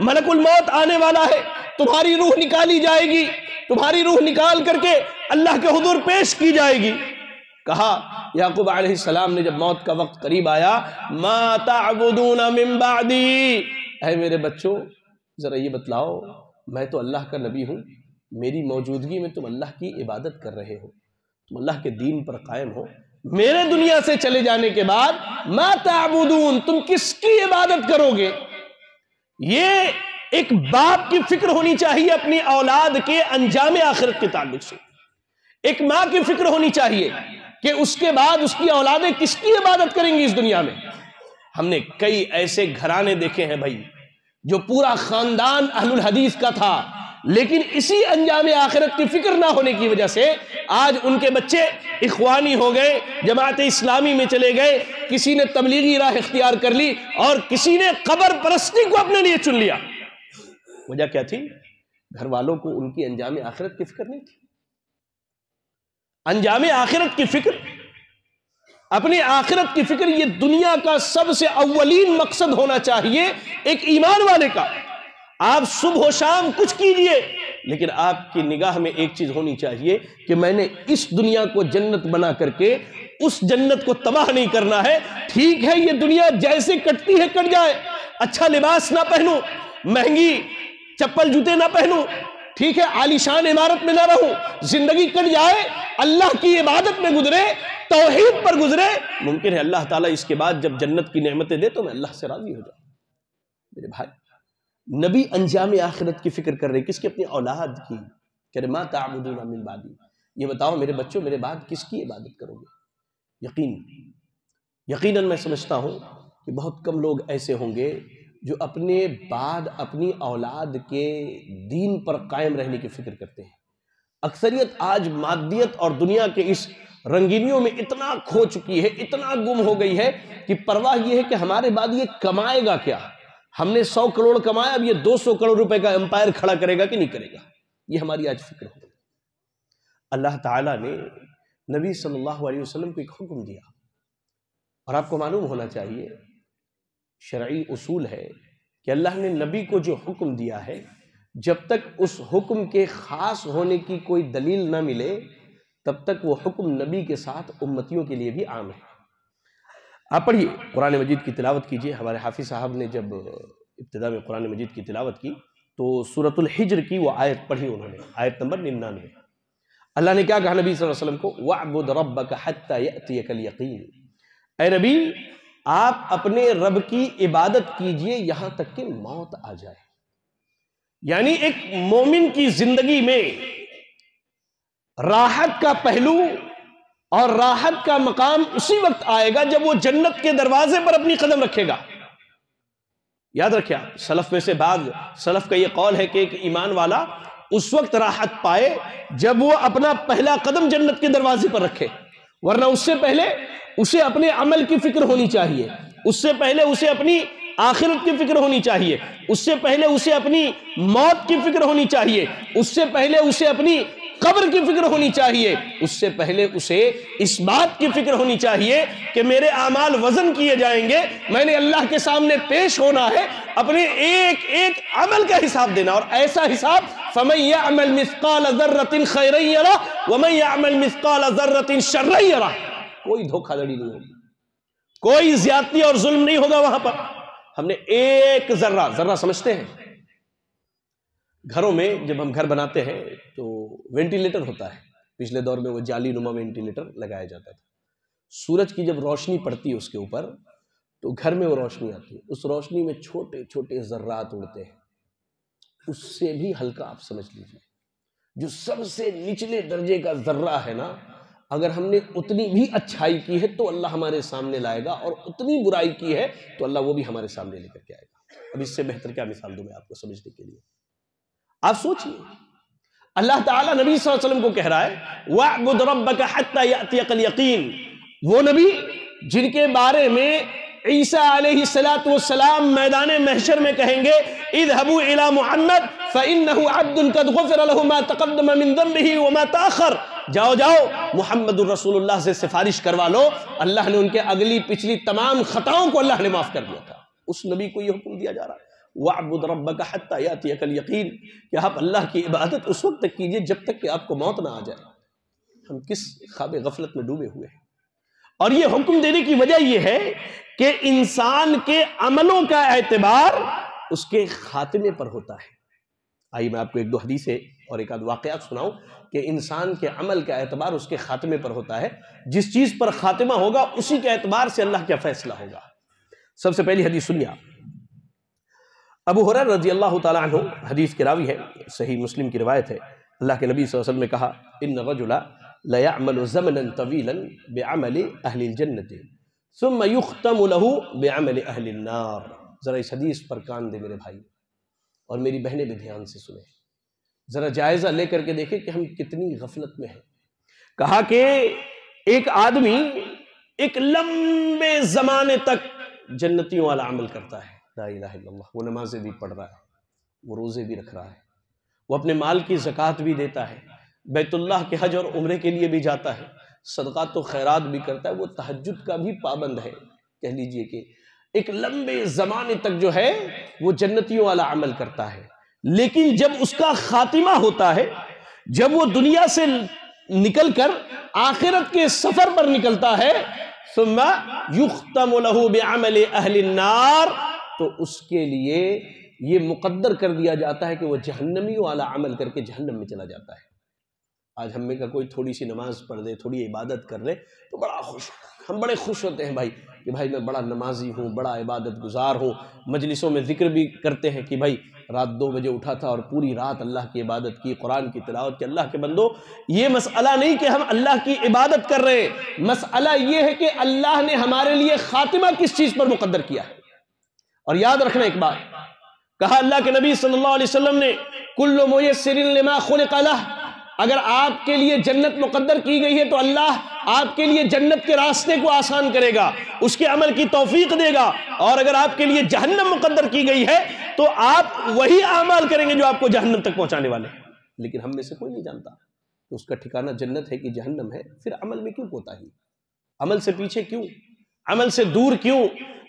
ملک الموت آنے والا ہے، تمہاری روح نکالی جائے گی، تمہاری روح نکال کر کے اللہ کے حضور پیش کی جائے گی۔ کہا یعقوب علیہ السلام نے جب موت کا وقت قریب آیا، ما تعبدون من بعدی، اے میرے بچوں ذرا یہ بتلاؤ، میں تو اللہ کا نبی ہوں، میری موجودگی میں تم اللہ کی عبادت کر رہے ہو، تم اللہ کے دین پر قائم ہو، میرے دنیا سے چلے جانے کے بعد ما تعبدون، تم کس کی عبادت کرو گے؟ یہ ایک باپ کی فکر ہونی چاہیے اپنی اولاد کے انجام آخرت کے تعلق سے، ایک ماں کی فکر ہونی چاہیے کہ اس کے بعد اس کی اولادیں کس کی عبادت کریں گی اس دنیا میں۔ ہم نے کئی ایسے گھرانے دیکھے ہیں بھائی جو پورا خاندان اہل الحدیث کا تھا، لیکن اسی انجام آخرت کی فکر نہ ہونے کی وجہ سے آج ان کے بچے اخوانی ہو گئے، جماعت اسلامی میں چلے گئے، کسی نے تبلیغی راہ اختیار کر لی اور کسی نے قبر پرستی کو اپنے لیے چن لیا۔ وجہ کیا تھی؟ گھر والوں کو ان کی انجام آخرت کی فکر نہیں تھی۔ انجام آخرت کی فکر، اپنی آخرت کی فکر، یہ دنیا کا سب سے اولین مقصد ہونا چاہیے ایک ایمان والے کا۔ آپ صبح و شام کچھ کیجئے، لیکن آپ کی نگاہ میں ایک چیز ہونی چاہیے کہ میں نے اس دنیا کو جنت بنا کر کے اس جنت کو تباہ نہیں کرنا ہے۔ ٹھیک ہے یہ دنیا جیسے کٹتی ہے کٹ جائے، اچھا لباس نہ پہنوں، مہنگی چپل جوتے نہ پہنوں، ٹھیک ہے عالیشان عمارت میں نہ رہوں، زندگی کٹ جائے، اللہ کی عبادت میں گزرے، توحید پر گزرے، ممکن ہے اللہ تعالیٰ اس کے بعد جب جنت کی نعمتیں دے تو میں اللہ سے راضی ہو جاؤں۔ میرے بھائی، نبی انجام آخرت کی فکر کر رہے، کس کی؟ اپنی اولاد کی۔ کہہ رہے ما تعبدون من بعدی، یہ بتاؤ میرے بچوں میرے بعد کس کی عبادت کرو گے؟ یقیناً میں سمجھتا ہوں کہ بہت کم لوگ ایسے ہوں گے جو اپنے بعد اپنی اولاد کے دین پر قائم رہنے کی فکر کرتے ہیں۔ اکثریت آج مادیت اور دنیا کے اس رنگینیوں میں اتنا کھو چکی ہے، اتنا گم ہو گئی ہے کہ پرواہ یہ ہے کہ ہمارے بعد یہ کمائے گا کیا؟ ہم نے 100 کروڑ کمایا، اب یہ 200 کروڑ روپے کا امپائر کھڑا کرے گا کہ نہیں کرے گا؟ یہ ہماری آج فکر ہے۔ اللہ تعالیٰ نے نبی صلی اللہ علیہ وسلم کو ایک حکم دیا، اور آپ کو معلوم ہونا چاہیے شرعی اصول ہے کہ اللہ نے نبی کو جو حکم دیا ہے، جب تک اس حکم کے خاص ہونے کی کوئی دلیل نہ ملے تب تک وہ حکم نبی کے ساتھ امتیوں کے لیے بھی عام ہے۔ آپ پڑھیے، قرآن مجید کی تلاوت کیجئے۔ ہمارے حافظ صاحب نے جب ابتدا میں قرآن مجید کی تلاوت کی تو سورۃ الحجر کی وہ آیت پڑھی انہوں نے، آیت نمبر 99۔ اللہ نے کیا کہا نبی صلی اللہ علیہ وسلم کو؟ وَاعْبُدْ رَبَّكَ حَتَّى يَأْتِيَكَ الْيَقِينُ، اے نبی آپ اپنے رب کی عبادت کیجئے یہاں تک کہ موت آ جائے۔ یعنی ایک مومن کی زندگی میں راحت کا پہلو اور راحت کا مقام اسی وقت آئے گا جب وہ جنت کے دروازے پر اپنی قدم رکھے گا۔ یاد رکھیں، سلف میں سے بعض سلف کا یہ قول ہے کہ ایک ایمان والا اس وقت راحت پائے جب وہ اپنا پہلا قدم جنت کے دروازے پر رکھے، ورنہ اس سے پہلے اسے اپنے عمل کی فکر ہونی چاہیے، اس سے پہلے اسے اپنی آخرت کی فکر ہونی چاہیے، اس سے پہلے اسے اپنی موت کی فکر ہونی چاہیے، اس سے پہلے اسے اپنی قبر کی فکر ہونی چاہیے، اس سے پہلے اسے اس بات کی فکر ہونی چاہیے کہ میرے اعمال وزن کیے جائیں گے، میں نے اللہ کے سامنے پیش ہونا ہے، اپنے ایک ایک عمل کا حساب دینا، اور ایسا حساب فَمَن يَعْمَلْ مِثْقَالَ ذَرَّةٍ خَيْرًا يَرَهُ وَمَن يَعْمَلْ مِثْقَالَ ذَرَّةٍ شَرًّا يَرَهُ۔ کوئی دھوکہ دھڑی نہیں ہوگی، کوئی زیادتی اور ظلم نہیں ہوگا وہاں پر۔ ہم نے ایک ذرہ سمجھتے ہیں، گھروں میں جب ہم گھر بناتے ہیں تو وینٹیلیٹر ہوتا ہے، پچھلے دور میں وہ جالی نما وینٹیلیٹر لگایا جاتا تھا، سورج کی جب روشنی پڑتی ہے اس کے اوپر تو گھر میں وہ روشنی آتی ہے، اس روشنی میں چھوٹے چھوٹے ذرات اڑتے ہیں، اس سے بھی ہلکا آپ سمجھ لیجئے جو سب سے نچلے درجے کا ذرہ ہے نا، اگر ہم نے اتنی بھی اچھائی کی ہے تو اللہ ہمارے سامنے لائے گا، اور اتنی برائی کی ہے تو اللہ وہ بھی ہمارے سامنے لے کر کے آئے گا۔ اب اس سے بہتر کیا مثال دوں میں آپ کو سمجھنے کے لیے؟ آپ سوچئے، اللہ تعالیٰ نبی صلی اللہ علیہ وسلم کو کہہ رہا ہے وَاعْبُدْ رَبَّكَ حَتَّى يَأْتِيَكَ الْيَقِينُ، وہ نبی جن کے بارے میں عیسیٰ علیہ السلام میدان محشر میں کہیں گے اذهبوا الى محمد فانه عبد قد غفر له ما تقدم من ذنبه وما تاخر، جاؤ محمد الرسول اللہ سے سفارش کروا لو، اللہ نے ان کے اگلی پچھلی تمام خطاؤں کو اللہ نے معاف کر دیا تھا۔ اس نبی کو یہ حکم دیا جا رہا ہے وَاعْبُدْ رَبَّكَ حَتَّى يَأْتِيَكَ الْيَقِينُ کہ آپ اللہ کی عبادت اس وقت تک کیجئے جب تک کہ آپ کو موت نہ آ جائے۔ ہم کس خواب غفلت میں ڈوبے ہوئے ہیں، اور یہ حکم دینے کی وجہ یہ ہے کہ انسان کے عملوں کا اعتبار اس کے خاتمے پر ہوتا ہے۔ آئیے میں آپ کو ایک دو حدیثیں اور ایک آدھ واقعات سناؤں کہ انسان کے عمل کا اعتبار اس کے خاتمے پر ہوتا ہے، جس چیز پر خاتمہ ہوگا اسی کے اعتبار سے اللہ کا فیصلہ ہوگا۔ سب سے پہلی حدیث سنیے، ابو ہریرہ رضی اللہ تعالیٰ عنہ حدیث کے راوی ہے، صحیح مسلم کی روایت ہے، اللہ کے نبی صلی اللہ علیہ وسلم نے کہا ان الرجل ليعمل زمنا طويلا بعمل اہل الجنت ثم يختم له بعمل اہل النار۔ ذرا اس حدیث پر کان دے میرے بھائی، اور میری بہنیں بھی دھیان سے سنیں، ذرا جائزہ لے کر کے دیکھیں کہ ہم کتنی غفلت میں ہیں۔ کہا کہ ایک آدمی ایک لمبے زمانے تک جنتیوں والا عمل کرتا ہے، لا الہ الا اللہ، وہ نمازیں بھی پڑھ رہا ہے، وہ روزے بھی رکھ رہا ہے، وہ اپنے مال کی زکوٰۃ بھی دیتا ہے، بیت اللہ کے حج اور عمرے کے لیے بھی جاتا ہے، صدقات و خیرات بھی کرتا ہے، وہ تہجد کا بھی پابند ہے۔ کہہ لیجئے کہ ایک لمبے زمانے تک جو ہے وہ جنتیوں والا عمل کرتا ہے، لیکن جب اس کا خاتمہ ہوتا ہے، جب وہ دنیا سے نکل کر آخرت کے سفر پر نکلتا ہے، ثم یختم له بعمل اہل النار، تو اس کے لیے یہ مقدر کر دیا جاتا ہے کہ وہ جہنمی والا عمل کر کے جہنم میں چلا جاتا ہے۔ آج ہم میں کا کوئی تھوڑی سی نماز پڑھ دے، تھوڑی عبادت کر لے تو بڑا خوش، ہم بڑے خوش ہوتے ہیں بھائی کہ بھائی میں بڑا نمازی ہوں، بڑا عبادت گزار ہوں، مجلسوں میں ذکر بھی کرتے ہیں کہ بھائی رات 2 بجے اٹھا تھا اور پوری رات اللہ کی عبادت کی، قرآن کی تلاوت کی۔ اللہ کے بندو، یہ مسئلہ نہیں کہ ہم اللہ کی عبادت کر رہے ہیں، مسئلہ یہ ہے کہ اللہ نے ہمارے لیے خاتمہ کس چیز پر مقدر کیا ہے۔ اور یاد رکھنا ایک بات، کہا اللہ کے نبی صلی اللہ علیہ وسلم نے کل میسر لما خلق لہ، اگر آپ کے لیے جنت مقدر کی گئی ہے تو اللہ آپ کے لیے جنت کے راستے کو آسان کرے گا، اس کے عمل کی توفیق دے گا، اور اگر آپ کے لیے جہنم مقدر کی گئی ہے تو آپ وہی اعمال کریں گے جو آپ کو جہنم تک پہنچانے والے ہیں۔ لیکن ہم میں سے کوئی نہیں جانتا کہ اس کا ٹھکانہ جنت ہے کہ جہنم ہے، پھر عمل میں کیوں کوتاہی، عمل سے پیچھے کیوں، عمل سے دور کیوں،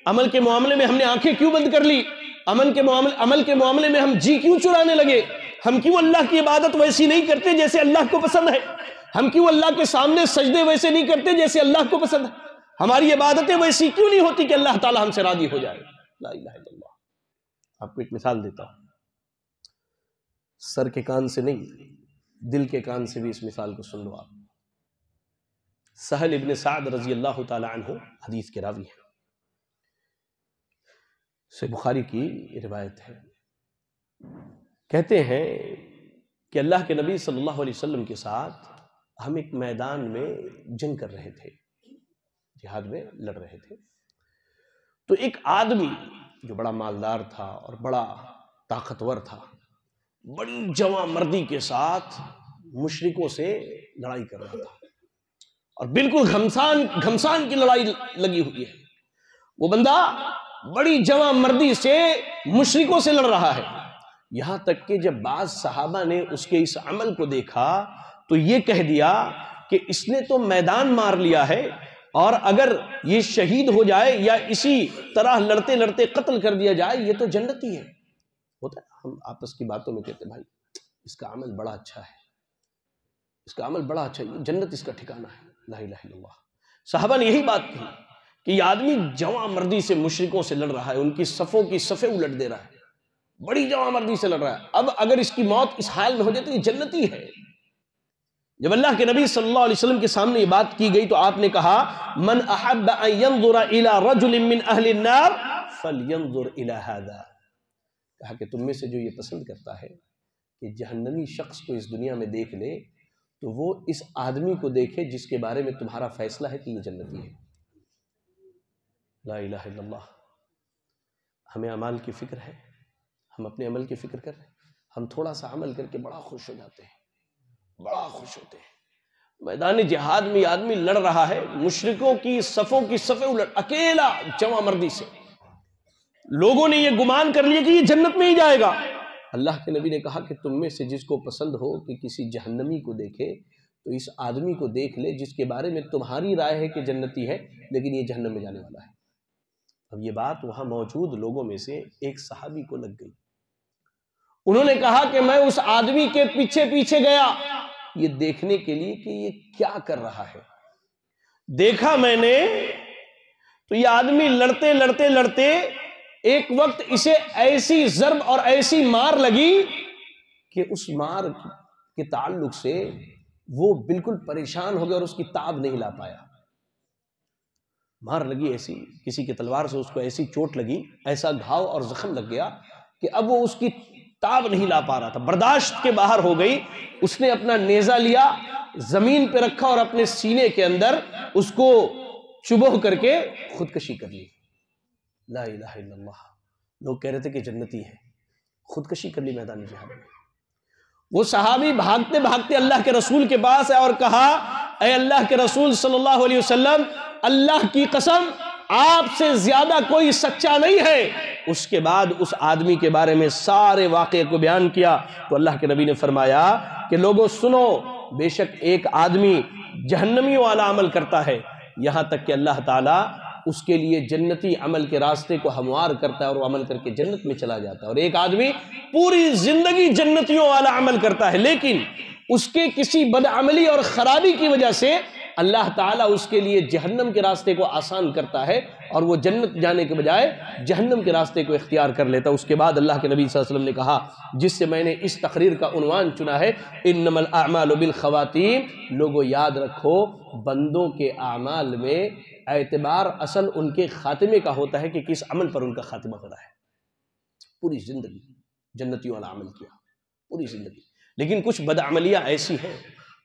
عمل کے معاملے میں ہم نے آنکھیں کیوں بند کر لی، عمل کے معاملے میں ہم جی کیوں چرانے لگے، ہم کیوں اللہ کی عبادت ویسی نہیں کرتے جیسے اللہ کو پسند ہے، ہم کیوں اللہ کے سامنے سجدے ویسے نہیں کرتے جیسے اللہ کو پسند ہے، ہماری عبادتیں ویسی کیوں نہیں ہوتی کہ اللہ تعالی ہم سے راضی ہو جائے۔ لا الہ الا اللہ۔ آپ کو ایک مثال دیتا ہوں، سر کے کان سے نہیں، دل کے کان سے بھی اس مثال کو سن لو آپ۔ سہل ابن سعد رضی اللہ تعالی عنہ حدیث کے راوی ہیں، سے بخاری کی روایت ہے، کہتے ہیں کہ اللہ کے نبی صلی اللہ علیہ وسلم کے ساتھ ہم ایک میدان میں جنگ کر رہے تھے، جہاد میں لڑ رہے تھے، تو ایک آدمی جو بڑا مالدار تھا اور بڑا طاقتور تھا، بڑی جواں مردی کے ساتھ مشرکوں سے لڑائی کر رہا تھا، اور بالکل گھمسان کی لڑائی لگی ہوئی ہے۔ وہ بندہ بڑی جواں مردی سے مشرکوں سے لڑ رہا ہے، یہاں تک کہ جب بعض صحابہ نے اس کے اس عمل کو دیکھا تو یہ کہہ دیا کہ اس نے تو میدان مار لیا ہے، اور اگر یہ شہید ہو جائے یا اسی طرح لڑتے لڑتے قتل کر دیا جائے یہ تو جنتی ہے۔ ہوتا ہے ہم آپس کی باتوں میں کہتے بھائی اس کا عمل بڑا اچھا ہے، اس کا عمل بڑا اچھا ہے، جنت اس کا ٹھکانہ ہے۔ لا الہ الا اللہ۔ صحابہ نے یہی بات کہی کہ یہ آدمی جواں مردی سے مشرکوں سے لڑ رہا ہے، ان کی صفوں کی صفیں الٹ دے رہا ہے، بڑی جواں مردی سے لڑ رہا ہے، اب اگر اس کی موت اس حال میں ہو جائے تو یہ جنتی ہے۔ جب اللہ کے نبی صلی اللہ علیہ وسلم کے سامنے یہ بات کی گئی تو آپ نے کہا من احب ان ينظر الى رجل من اہل النار فلينظر الى هذا، کہا کہ تم میں سے جو یہ پسند کرتا ہے کہ جہنمی شخص کو اس دنیا میں دیکھ لے تو وہ اس آدمی کو دیکھے جس کے بارے میں تمہارا فیصلہ ہے کہ یہ جنتی ہے۔ لا الہ الا اللہ۔ ہمیں اعمال کی فکر ہے، ہم اپنے عمل کی فکر کر رہے ہیں، ہم تھوڑا سا عمل کر کے بڑا خوش ہو جاتے ہیں، بڑا خوش ہوتے ہیں۔ میدان جہاد میں آدمی لڑ رہا ہے، مشرکوں کی صفوں کی صفیں الٹ، اکیلا جواں مردی سے، لوگوں نے یہ گمان کر لیا کہ یہ جنت میں ہی جائے گا۔ اللہ کے نبی نے کہا کہ تم میں سے جس کو پسند ہو کہ کسی جہنمی کو دیکھے تو اس آدمی کو دیکھ لے جس کے بارے میں تمہاری رائے ہے کہ جنتی ہے لیکن یہ جہنم میں جانے والا ہے۔ اب یہ بات وہاں موجود لوگوں میں سے ایک صحابی کو لگ گئی، انہوں نے کہا کہ میں اس آدمی کے پیچھے پیچھے گیا یہ دیکھنے کے لیے کہ یہ کیا کر رہا ہے۔ دیکھا میں نے تو یہ آدمی لڑتے لڑتے لڑتے ایک وقت اسے ایسی ضرب اور ایسی مار لگی کہ اس مار کے تعلق سے وہ بالکل پریشان ہو گیا اور اس کی تاب نہیں لا پایا۔ مار لگی ایسی، کسی کی تلوار سے اس کو ایسی چوٹ لگی، ایسا گھاؤ اور زخم لگ گیا کہ اب وہ اس کی تاب نہیں لا پا رہا تھا، برداشت کے باہر ہو گئی۔ اس نے اپنا نیزہ لیا، زمین پہ رکھا اور اپنے سینے کے اندر اس کو چبو کر کے خودکشی کر لی۔ لا الہ الا اللہ۔ لوگ کہہ رہے تھے کہ جنتی ہے، خودکشی کر لی میدان جہاد میں۔ وہ صحابی بھاگتے بھاگتے اللہ کے رسول کے پاس آئے اور کہا اے اللہ کے رسول صلی اللہ علیہ وسلم، اللہ کی قسم آپ سے زیادہ کوئی سچا نہیں ہے۔ اس کے بعد اس آدمی کے بارے میں سارے واقعے کو بیان کیا تو اللہ کے نبی نے فرمایا کہ لوگوں سنو، بے شک ایک آدمی جہنمیوں والا عمل کرتا ہے یہاں تک کہ اللہ تعالیٰ اس کے لیے جنتی عمل کے راستے کو ہموار کرتا ہے اور وہ عمل کر کے جنت میں چلا جاتا ہے، اور ایک آدمی پوری زندگی جنتیوں والا عمل کرتا ہے لیکن اس کے کسی بدعملی اور خرابی کی وجہ سے اللہ تعالیٰ اس کے لیے جہنم کے راستے کو آسان کرتا ہے اور وہ جنت جانے کے بجائے جہنم کے راستے کو اختیار کر لیتا ہے۔ اس کے بعد اللہ کے نبی صلی اللہ علیہ وسلم نے کہا جس سے میں نے اس تقریر کا عنوان چنا ہے انما الاعمال بالخواتیم، لوگوں یاد رکھو بندوں کے اعمال میں اعتبار اصل ان کے خاتمے کا ہوتا ہے کہ کس عمل پر ان کا خاتمہ ہو رہا ہے۔ پوری زندگی جنتیوں والا عمل کیا، پوری زندگی، لیکن کچھ بدعملیاں ایسی ہیں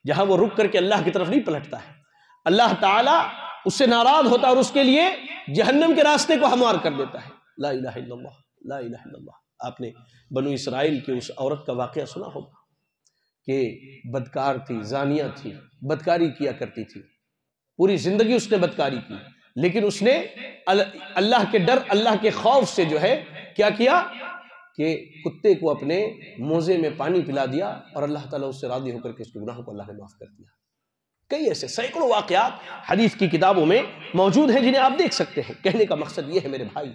جہاں وہ رک کر کے اللہ کی طرف نہیں پلٹتا ہے، اللہ تعالیٰ اس سے ناراض ہوتا ہے اور اس کے لیے جہنم کے راستے کو ہموار کر دیتا ہے۔ لا الہ الا اللہ، لا الہ الا اللہ۔ آپ نے بنو اسرائیل کی اس عورت کا واقعہ سنا ہوگا کہ بدکار تھی، زانیہ تھی، بدکاری کیا کرتی تھی، پوری زندگی اس نے بدکاری کی، لیکن اس نے اللہ کے ڈر، اللہ کے خوف سے جو ہے کیا کیا کہ کتے کو اپنے موزے میں پانی پلا دیا اور اللہ تعالیٰ اس سے راضی ہو کر کے اس کے گناہوں کو اللہ نے معاف کر دیا۔ کئی ایسے سینکڑوں واقعات حدیث کی کتابوں میں موجود ہیں جنہیں آپ دیکھ سکتے ہیں۔ کہنے کا مقصد یہ ہے میرے بھائی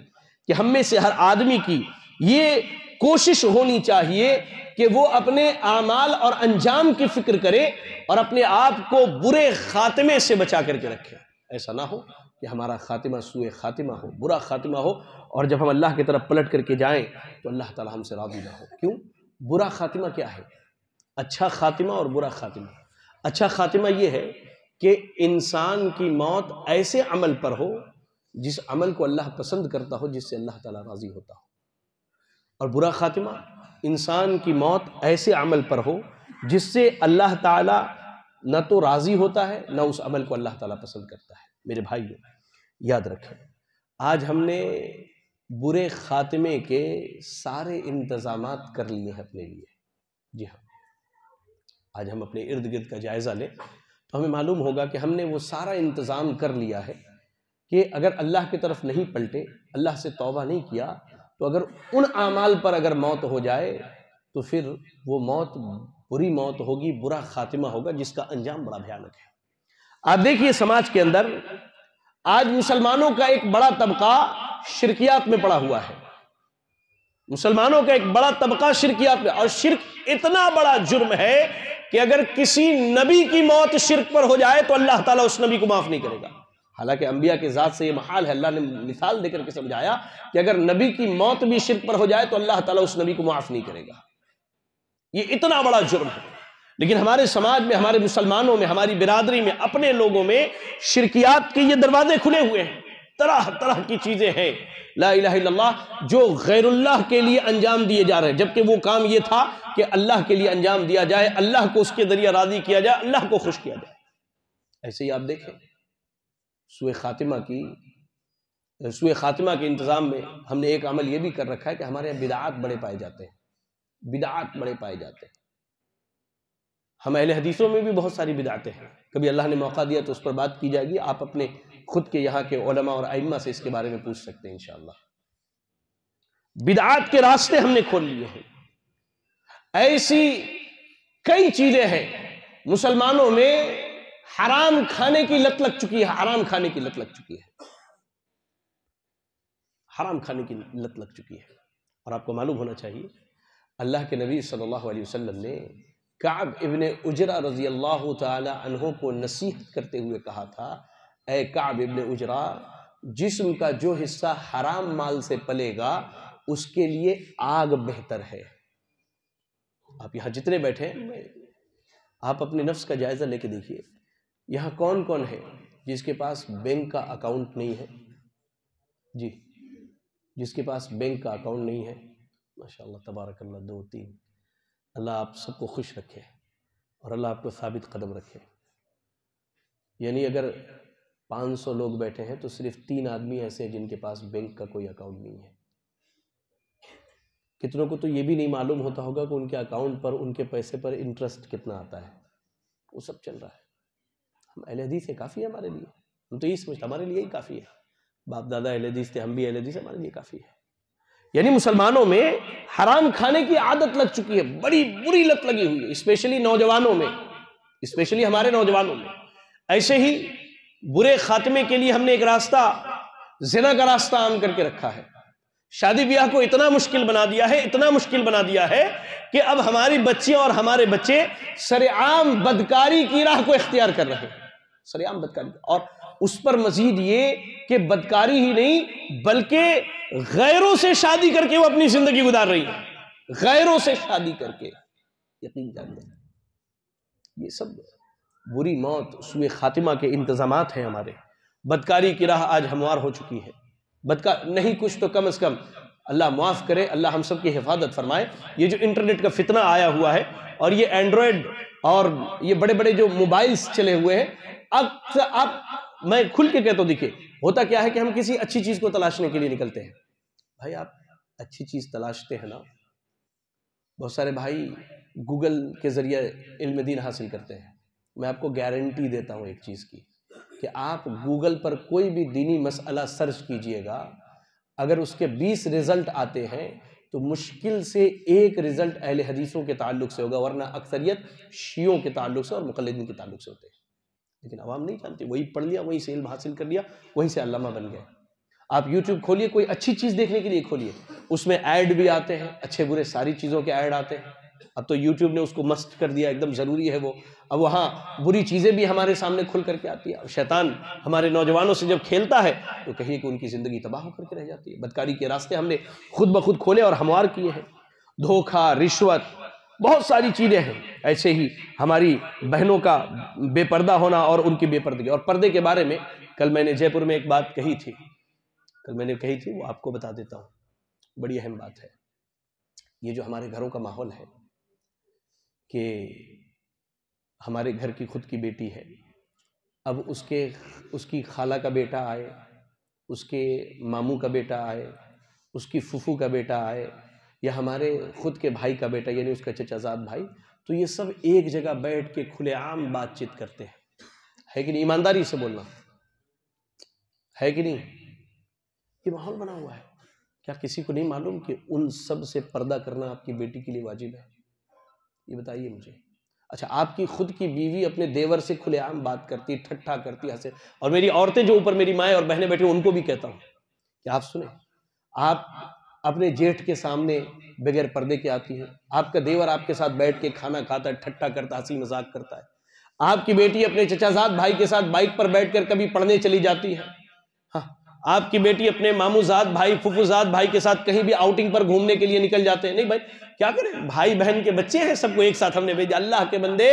کہ ہم میں سے ہر آدمی کی یہ کوشش ہونی چاہیے کہ وہ اپنے اعمال اور انجام کی فکر کرے اور اپنے آپ کو برے خاتمے سے بچا کر کے رکھے۔ ایسا نہ ہو کہ ہمارا خاتمہ سوء خاتمہ ہو، برا خاتمہ ہو، اور جب ہم اللہ کی طرف پلٹ کر کے جائیں تو اللہ تعالی ہم سے راضی نہ ہو۔ کیوں؟ برا خاتمہ کیا ہے؟ اچھا خاتمہ اور برا خاتمہ۔ اچھا خاتمہ یہ ہے کہ انسان کی موت ایسے عمل پر ہو جس عمل کو اللہ پسند کرتا ہو، جس سے اللہ تعالیٰ راضی ہوتا ہو، اور برا خاتمہ انسان کی موت ایسے عمل پر ہو جس سے اللہ تعالیٰ نہ تو راضی ہوتا ہے نہ اس عمل کو اللہ تعالیٰ پسند کرتا ہے۔ میرے بھائیو یاد رکھیں، آج ہم نے برے خاتمے کے سارے انتظامات کر لیے ہیں اپنے لیے، جی ہاں، آج ہم اپنے ارد گرد کا جائزہ لیں تو ہمیں معلوم ہوگا کہ ہم نے وہ سارا انتظام کر لیا ہے کہ اگر اللہ کی طرف نہیں پلٹے، اللہ سے توبہ نہیں کیا، تو اگر ان اعمال پر اگر موت ہو جائے تو پھر وہ موت بری موت ہوگی، برا خاتمہ ہوگا، جس کا انجام بڑا بھیانک ہے۔ آپ دیکھیے سماج کے اندر آج مسلمانوں کا ایک بڑا طبقہ شرکیات میں پڑا ہوا ہے، مسلمانوں کا ایک بڑا طبقہ شرکیات میں، اور شرک اتنا بڑا جرم ہے کہ اگر کسی نبی کی موت شرک پر ہو جائے تو اللہ تعالیٰ اس نبی کو معاف نہیں کرے گا۔ حالانکہ انبیاء کے ذات سے یہ محال ہے، اللہ نے مثال دے کر کے سمجھایا کہ اگر نبی کی موت بھی شرک پر ہو جائے تو اللہ تعالیٰ اس نبی کو معاف نہیں کرے گا۔ یہ اتنا بڑا جرم ہے، لیکن ہمارے سماج میں، ہمارے مسلمانوں میں، ہماری برادری میں، اپنے لوگوں میں شرکیات کے یہ دروازے کھلے ہوئے ہیں، طرح طرح کی چیزیں ہیں لا الہ الا اللہ جو غیر اللہ کے لیے انجام دیے جا رہے ہیں، جبکہ وہ کام یہ تھا کہ اللہ کے لیے انجام دیا جائے، اللہ کو اس کے ذریعے راضی کیا جائے، اللہ کو خوش کیا جائے۔ ایسے ہی آپ دیکھیں سوء خاتمہ کے انتظام میں ہم نے ایک عمل یہ بھی کر رکھا ہے کہ ہمارے یہاں بدعات بڑے پائے جاتے ہیں، بدعات بڑے پائے جاتے ہیں۔ ہم اہل حدیثوں میں بھی بہت ساری بدعتیں ہیں، کبھی اللہ نے موقع دیا تو اس پر بات کی جائے گی، آپ اپنے خود کے یہاں کے علماء اور ائمہ سے اس کے بارے میں پوچھ سکتے ہیں انشاءاللہ۔ بدعات کے راستے ہم نے کھول لیے ہیں، ایسی کئی چیزیں ہیں مسلمانوں میں، حرام کھانے کی لت لگ چکی ہے، حرام کھانے کی لت لگ چکی ہے، حرام کھانے کی لت لگ چکی ہے۔ اور آپ کو معلوم ہونا چاہیے اللہ کے نبی صلی اللہ علیہ وسلم نے کعب ابن عجرہ رضی اللہ تعالی عنہ کو نصیحت کرتے ہوئے کہا تھا، اے کعب ابن عجرہ، جسم کا جو حصہ حرام مال سے پلے گا اس کے لیے آگ بہتر ہے۔ آپ یہاں جتنے بیٹھے ہیں آپ اپنے نفس کا جائزہ لے کے دیکھیے، یہاں کون کون ہے جس کے پاس بینک کا اکاؤنٹ نہیں ہے؟ جی، جس کے پاس بینک کا اکاؤنٹ نہیں ہے، ماشاءاللہ تبارک اللہ، 2 3، اللہ آپ سب کو خوش رکھے اور اللہ آپ کو ثابت قدم رکھے۔ یعنی اگر 500 لوگ بیٹھے ہیں تو صرف 3 آدمی ایسے ہیں جن کے پاس بینک کا کوئی اکاؤنٹ نہیں ہے۔ کتنوں کو تو یہ بھی نہیں معلوم ہوتا ہوگا کہ ان کے اکاؤنٹ پر، ان کے پیسے پر انٹرسٹ کتنا آتا ہے، وہ سب چل رہا ہے۔ ہم اہل حدیث ہیں، کافی ہے ہمارے لیے، ہم تو یہی سمجھتے ہمارے لیے ہی کافی ہے، باپ دادا اہل حدیث تھے، ہم بھی اہل حدیث ہیں، ہمارے لیے کافی ہے۔ یعنی مسلمانوں میں حرام کھانے کی عادت لگ چکی ہے، بڑی بری لت لگی ہوئی ہے، اسپیشلی نوجوانوں میں، اسپیشلی ہمارے نوجوانوں میں۔ ایسے ہی برے خاتمے کے لیے ہم نے ایک راستہ، زنا کا راستہ عام کر کے رکھا ہے، شادی بیاہ کو اتنا مشکل بنا دیا ہے، اتنا مشکل بنا دیا ہے کہ اب ہماری بچیاں اور ہمارے بچے سرعام بدکاری کی راہ کو اختیار کر رہے ہیں، سرعام بدکاری، اور اس پر مزید یہ کہ بدکاری ہی نہیں بلکہ غیروں سے شادی کر کے وہ اپنی زندگی گزار رہی ہے، غیروں سے شادی کر کے، یقین جانتے ہیں یہ سب بری موت، سوء خاتمہ کے انتظامات ہیں ہمارے۔ بدکاری کی راہ آج ہموار ہو چکی ہے، نہیں کچھ تو کم از کم اللہ معاف کرے، اللہ ہم سب کی حفاظت فرمائے۔ یہ جو انٹرنیٹ کا فتنہ آیا ہوا ہے اور یہ اینڈرائڈ اور یہ بڑے بڑے جو موبائلز چلے ہوئے ہیں، اب میں کھل کے کہتا ہوں، دیکھیں ہوتا کیا ہے کہ ہم کسی اچھی چیز کو تلاشنے کے لیے نکلتے ہیں، بھائی آپ اچھی چیز تلاشتے ہیں نا، بہت سارے بھائی گوگل کے ذریعے علم دین حاصل کرتے ہیں، میں آپ کو گارنٹی دیتا ہوں ایک چیز کی کہ آپ گوگل پر کوئی بھی دینی مسئلہ سرچ کیجئے گا، اگر اس کے 20 رزلٹ آتے ہیں تو مشکل سے 1 رزلٹ اہل حدیثوں کے تعلق سے ہوگا، ورنہ اکثریت شیعوں کے تعلق سے اور مقلدین کے تعلق سے ہوتے ہیں۔ لیکن عوام نہیں جانتی، وہی پڑھ لیا، وہیں سے علم حاصل کر لیا، وہیں سے علامہ بن گئے۔ آپ یوٹیوب کھولیے، کوئی اچھی چیز دیکھنے کے لیے کھولیے، اس میں ایڈ بھی آتے ہیں، اچھے برے ساری چیزوں کے ایڈ آتے ہیں۔ اب تو یوٹیوب نے اس کو مسٹ کر دیا، ایک دم ضروری ہے وہ، اب وہاں بری چیزیں بھی ہمارے سامنے کھل کر کے آتی ہے، اور شیطان ہمارے نوجوانوں سے جب کھیلتا ہے تو کہیں کہ ان کی زندگی تباہ ہو کر کے رہ جاتی ہے۔ بدکاری کے راستے ہم نے خود بخود کھولے اور ہموار کیے ہیں، دھوکہ، رشوت، بہت ساری چیزیں ہیں۔ ایسے ہی ہماری بہنوں کا بے پردہ ہونا اور ان کی بے پردگی، اور پردے کے بارے میں کل میں نے جے پور میں ایک بات کہی تھی، وہ آپ کو بتا دیتا ہوں، بڑی اہم بات ہے۔ یہ جو ہمارے گھروں کا ماحول ہے کہ ہمارے گھر کی خود کی بیٹی ہے، اب اس کی خالہ کا بیٹا آئے، اس کے ماموں کا بیٹا آئے، اس کی پھوپھو کا بیٹا آئے، یا ہمارے خود کے بھائی کا بیٹا یعنی اس کا چچا زاد بھائی، تو یہ سب ایک جگہ بیٹھ کے کھلے عام بات چیت کرتے ہیں، ہے کہ نہیں؟ ایمانداری سے بولنا ہے کہ نہیں؟ یہ ماحول بنا ہوا ہے. کیا کسی کو نہیں معلوم کہ ان سب سے پردہ کرنا آپ کی بیٹی کے لیے واجب ہے؟ یہ بتائیے مجھے. اچھا، آپ کی خود کی بیوی اپنے دیور سے کھلے عام بات کرتی، ٹھٹھا کرتی، ہنسے. اور میری عورتیں جو اوپر میری مائیں اور بہنیں بیٹھی ان کو بھی کہتا ہوں کہ آپ سنیں، آپ اپنے جیٹھ کے سامنے بغیر پردے کے آتی ہیں، آپ کا دیور آپ کے ساتھ بیٹھ کے کھانا کھاتا ہے، ٹھٹھا کرتا، ہنسی مذاق کرتا ہے. آپ کی بیٹی اپنے چچا زاد بھائی کے ساتھ بائک پر بیٹھ کر کبھی پڑھنے چلی جاتی ہے. ہاں، آپ کی بیٹی اپنے مامو زاد بھائی، پھوپھو زاد بھائی کے ساتھ کہیں بھی آؤٹنگ پر گھومنے کے لیے نکل جاتے ہیں. نہیں بھائی، کیا کریں، بھائی بہن کے بچے ہیں، سب کو ایک ساتھ ہم نے بھیجا. اللہ کے بندے،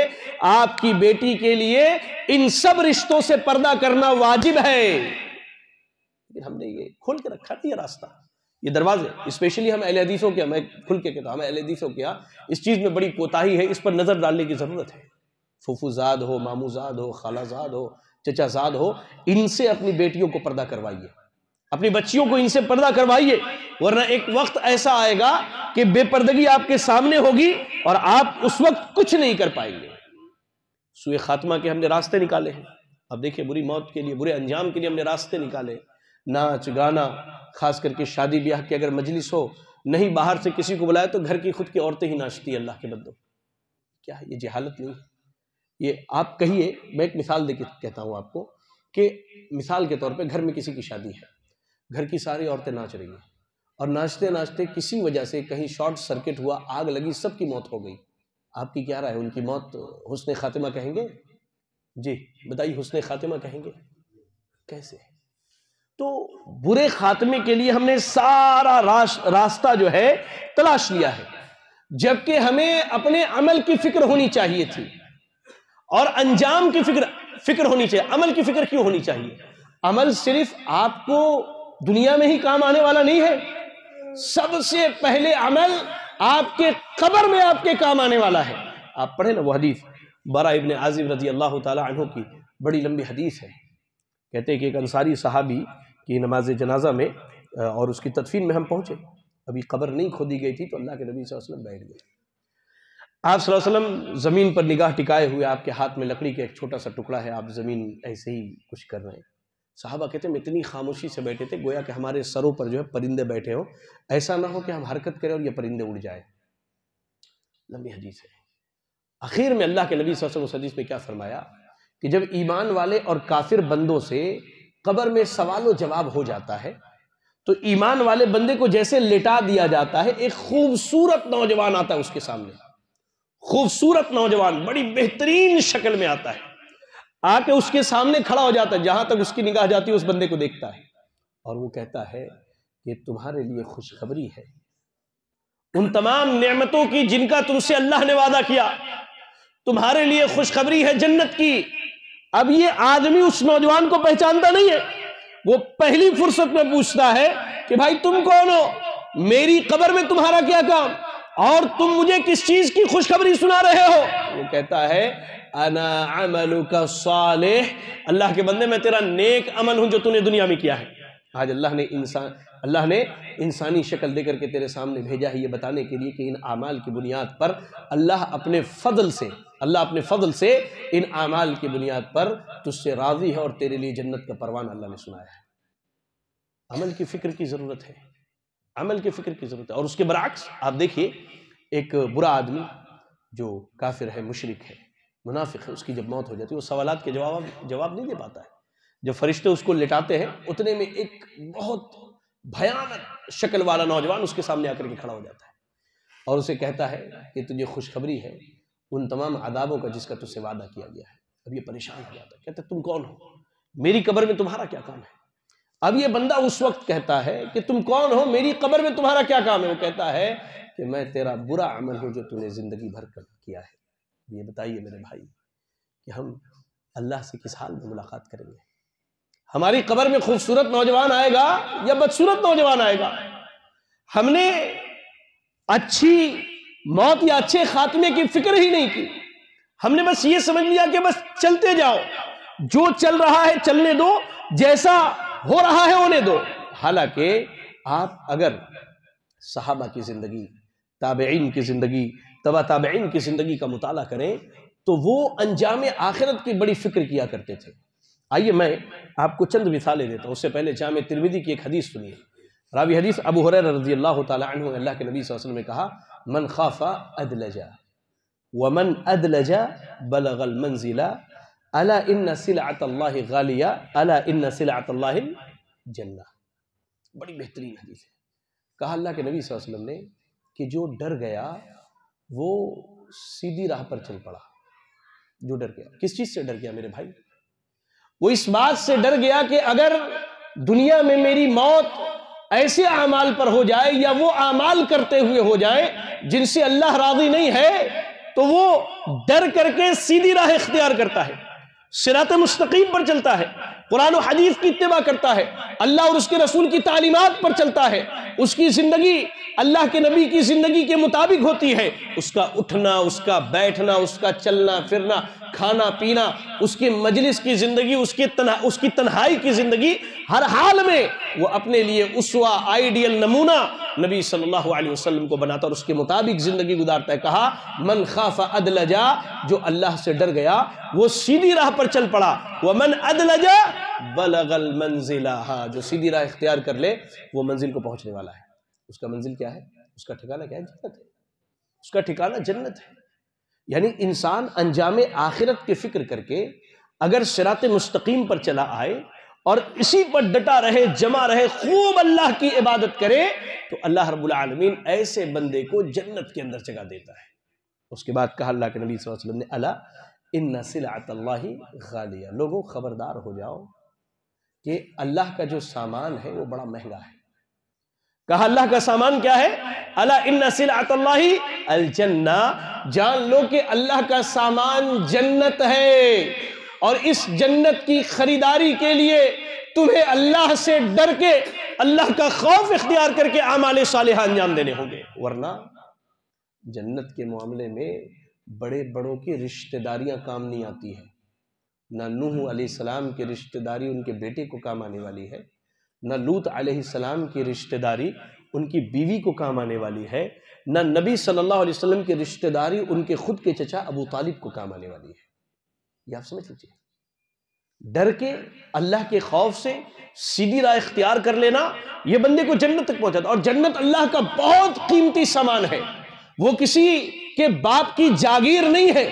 آپ کی بیٹی کے لیے ان سب رشتوں سے پردہ کرنا واجب ہے، لیکن ہم نے یہ کھول کے رکھا نہیں یہ راستہ، یہ دروازے. اسپیشلی ہم اہل حدیثوں کے، میں کھل کے کہتا ہوں، ہم اہل حدیثوں کیا اس چیز میں بڑی کوتاہی ہے، اس پر نظر ڈالنے کی ضرورت ہے. پھوپھو زاد ہو، مامو زاد ہو، خالہ زاد ہو، چچا زاد ہو، ان سے اپنی بیٹیوں کو پردہ کروائیے، اپنی بچیوں کو ان سے پردہ کروائیے، ورنہ ایک وقت ایسا آئے گا کہ بے پردگی آپ کے سامنے ہوگی اور آپ اس وقت کچھ نہیں کر پائیں گے. سوئے خاتمہ کے ہم نے راستے نکالے ہیں. اب دیکھیں، بری موت کے لیے، برے انجام کے لیے ہم نے راستے نکالے. ناچ گانا، خاص کر کے شادی بیاہ کی اگر مجلس ہو، نہیں باہر سے کسی کو بلائے تو گھر کی خود کی عورتیں ہی ناچتی ہیں. اللہ کے بندوں، کیا ہے یہ؟ جہالت نہیں ہے یہ؟ آپ کہیے، میں ایک مثال دے کے کہتا ہوں آپ کو کہ مثال کے طور پہ گھر میں کسی کی شادی ہے، گھر کی ساری عورتیں ناچ رہی ہیں، اور ناچتے ناچتے کسی وجہ سے کہیں شارٹ سرکٹ ہوا، آگ لگی، سب کی موت ہو گئی. آپ کی کیا رائے ہے؟ ان کی موت حسن خاتمہ کہیں گے؟ جی بتائیے، حسن خاتمہ کہیں گے؟ کیسے؟ تو برے خاتمے کے لیے ہم نے سارا راستہ جو ہے تلاش لیا ہے، جبکہ ہمیں اپنے عمل کی فکر ہونی چاہیے تھی اور انجام کی فکر ہونی چاہیے. عمل کی فکر کیوں ہونی چاہیے؟ عمل صرف آپ کو دنیا میں ہی کام آنے والا نہیں ہے، سب سے پہلے عمل آپ کے قبر میں آپ کے کام آنے والا ہے. آپ پڑھیں نا وہ حدیث، برا ابن عازب رضی اللہ تعالی عنہ کی بڑی لمبی حدیث ہے. کہتے ہیں کہ ایک انصاری صحابی کی نماز جنازہ میں اور اس کی تدفین میں ہم پہنچے، ابھی قبر نہیں کھودی گئی تھی، تو اللہ کے نبی صلی اللہ علیہ وسلم بیٹھ گئے. آپ صلی اللہ علیہ وسلم زمین پر نگاہ ٹکائے ہوئے، آپ کے ہاتھ میں لکڑی کا ایک چھوٹا سا ٹکڑا ہے، آپ زمین ایسے ہی کچھ کر رہے ہیں. صحابہ کہتے ہیں ہم اتنی خاموشی سے بیٹھے تھے گویا کہ ہمارے سروں پر جو ہے پرندے بیٹھے ہوں، ایسا نہ ہو کہ ہم حرکت کریں اور یہ پرندے اڑ جائیں. لمبی حدیث ہے. آخر میں اللہ کے نبی صلی اللہ علیہ وسلم حدیث میں کیا فرمایا کہ جب ایمان والے اور کافر بندوں سے قبر میں سوال و جواب ہو جاتا ہے تو ایمان والے بندے کو جیسے لٹا دیا جاتا ہے، ایک خوبصورت نوجوان آتا ہے اس کے سامنے، خوبصورت نوجوان بڑی بہترین شکل میں آتا ہے، آ کے اس کے سامنے کھڑا ہو جاتا ہے، جہاں تک اس کی نگاہ جاتی ہے اس بندے کو دیکھتا ہے، اور وہ کہتا ہے کہ تمہارے لیے خوشخبری ہے ان تمام نعمتوں کی جن کا تم سے اللہ نے وعدہ کیا، تمہارے لیے خوشخبری ہے جنت کی. اب یہ آدمی اس نوجوان کو پہچانتا نہیں ہے، وہ پہلی فرصت میں پوچھتا ہے کہ بھائی تم کون ہو، میری قبر میں تمہارا کیا کام، اور تم مجھے کس چیز کی خوشخبری سنا رہے ہو؟ وہ کہتا ہے انا عملک صالح، اللہ کے بندے میں تیرا نیک عمل ہوں جو تو نے دنیا میں کیا ہے. آج اللہ نے انسانی شکل دے کر کے تیرے سامنے بھیجا ہے یہ بتانے کے لیے کہ ان اعمال کی بنیاد پر اللہ اپنے فضل سے ان اعمال کی بنیاد پر تجھ سے راضی ہے اور تیرے لیے جنت کا پروانہ اللہ نے سنایا ہے. عمل کی فکر کی ضرورت ہے، عمل کی فکر کی ضرورت ہے. اور اس کے برعکس آپ دیکھیے، ایک برا آدمی جو کافر ہے، مشرک ہے، منافق ہے، اس کی جب موت ہو جاتی ہے وہ سوالات کے جواب نہیں دے پاتا ہے. جب فرشتے اس کو لٹاتے ہیں اتنے میں ایک بہت بھیانک شکل والا نوجوان اس کے سامنے آ کر کے کھڑا ہو جاتا ہے اور اسے کہتا ہے کہ تجھے خوشخبری ہے ان تمام عذابوں کا جس کا تجھ سے وعدہ کیا گیا ہے. اب یہ پریشان ہو جاتا ہے، کہتا ہے تم کون ہو، میری قبر میں تمہارا کیا کام ہے؟ اب یہ بندہ اس وقت کہتا ہے کہ تم کون ہو، میری قبر میں تمہارا کیا کام ہے؟ وہ کہتا ہے کہ میں تیرا برا عمل ہوں جو تو نے زندگی بھر کر کیا ہے. یہ بتائیے میرے بھائی کہ ہم اللہ سے کس حال میں ملاقات کریں گے؟ ہماری قبر میں خوبصورت نوجوان آئے گا یا بدصورت نوجوان آئے گا؟ ہم نے اچھی موت یا اچھے خاتمے کی فکر ہی نہیں کی، ہم نے بس یہ سمجھ لیا کہ بس چلتے جاؤ، جو چل رہا ہے چلنے دو، جیسا ہو رہا ہے ہونے دو. حالانکہ آپ اگر صحابہ کی زندگی تابعین کی زندگی، تبع تابعین کی زندگی کا مطالعہ کریں تو وہ انجام آخرت کی بڑی فکر کیا کرتے تھے۔ آئیے میں آپ کو چند مثالیں دیتا ہوں، اس سے پہلے جامع ترمذی کی ایک حدیث سنیے۔ راوی حدیث ابو ہریرہ رضی اللہ تعالی عنہ، اللہ کے نبی صلی اللہ علیہ وسلم نے کہا من خاف ادلج ومن ادلج بلغ المنزل الا ان سلعۃ اللہ غالیہ الا ان سلعۃ اللہ الجنہ۔ بڑی بہترین حدیث ہے۔ کہا اللہ کے نبی صلی اللہ علیہ وسلم نے کہ جو ڈر گیا وہ سیدھی راہ پر چل پڑا۔ جو ڈر گیا، کس چیز سے ڈر گیا میرے بھائی؟ وہ اس بات سے ڈر گیا کہ اگر دنیا میں میری موت ایسے اعمال پر ہو جائے یا وہ اعمال کرتے ہوئے ہو جائے جن سے اللہ راضی نہیں ہے، تو وہ ڈر کر کے سیدھی راہ اختیار کرتا ہے، صراط مستقیم پر چلتا ہے، قرآن و حدیث کی اتباع کرتا ہے، اللہ اور اس کے رسول کی تعلیمات پر چلتا ہے، اس کی زندگی اللہ کے نبی کی زندگی کے مطابق ہوتی ہے، اس کا اٹھنا، اس کا بیٹھنا، اس کا چلنا پھرنا، کھانا پینا، اس کی مجلس کی زندگی، اس کی تنہائی کی زندگی، ہر حال میں وہ اپنے لیے اسوہ، آئیڈیل، نمونہ نبی صلی اللہ علیہ وسلم کو بناتا اور اس کے مطابق زندگی گزارتا ہے۔ کہا من خاف ادلجا، جو اللہ سے ڈر گیا وہ سیدھی راہ پر چل پڑا، ومن ادلجا بلغ المنزل، ہاں جو سیدھی راہ اختیار کر لے وہ منزل کو پہنچنے والا ہے۔ اس کا منزل کیا ہے؟ اس کا ٹھکانہ کیا ہے؟ جنت ہے۔ اس کا ٹھکانہ جنت ہے۔ یعنی انسان انجام آخرت کی فکر کر کے اگر صراط مستقیم پر چلا آئے اور اسی پر ڈٹا رہے، جمع رہے، خوب اللہ کی عبادت کرے، تو اللہ رب العالمین ایسے بندے کو جنت کے اندر جگہ دیتا ہے۔ اس کے بعد کہا اللہ کے نبی صلی اللہ علیہ وسلم نے الا ان سلعۃ اللہ غالیہ، لوگوں خبردار ہو جاؤ کہ اللہ کا جو سامان ہے وہ بڑا مہنگا ہے۔ کہا اللہ کا سامان کیا ہے؟ الا ان سلعۃ اللہ الجنہ، جان لو کہ اللہ کا سامان جنت ہے، اور اس جنت کی خریداری کے لیے تمہیں اللہ سے ڈر کے، اللہ کا خوف اختیار کر کے اعمال صالحہ انجام دینے ہوں گے، ورنہ جنت کے معاملے میں بڑے بڑوں کی رشتہ داریاں کام نہیں آتی ہیں۔ نہ نوح علیہ السلام کی رشتہ داری ان کے بیٹے کو کام آنے والی ہے، نہ لوط علیہ السلام کی رشتہ داری ان کی بیوی کو کام آنے والی ہے، نہ نبی صلی اللہ علیہ وسلم کی رشتہ داری ان کے خود کے چچا ابو طالب کو کام آنے والی ہے۔ یہ آپ سمجھ لیجیے، ڈر کے اللہ کے خوف سے سیدھی راہ اختیار کر لینا یہ بندے کو جنت تک پہنچاتا، اور جنت اللہ کا بہت قیمتی سامان ہے، وہ کسی کے باپ کی جاگیر نہیں ہے۔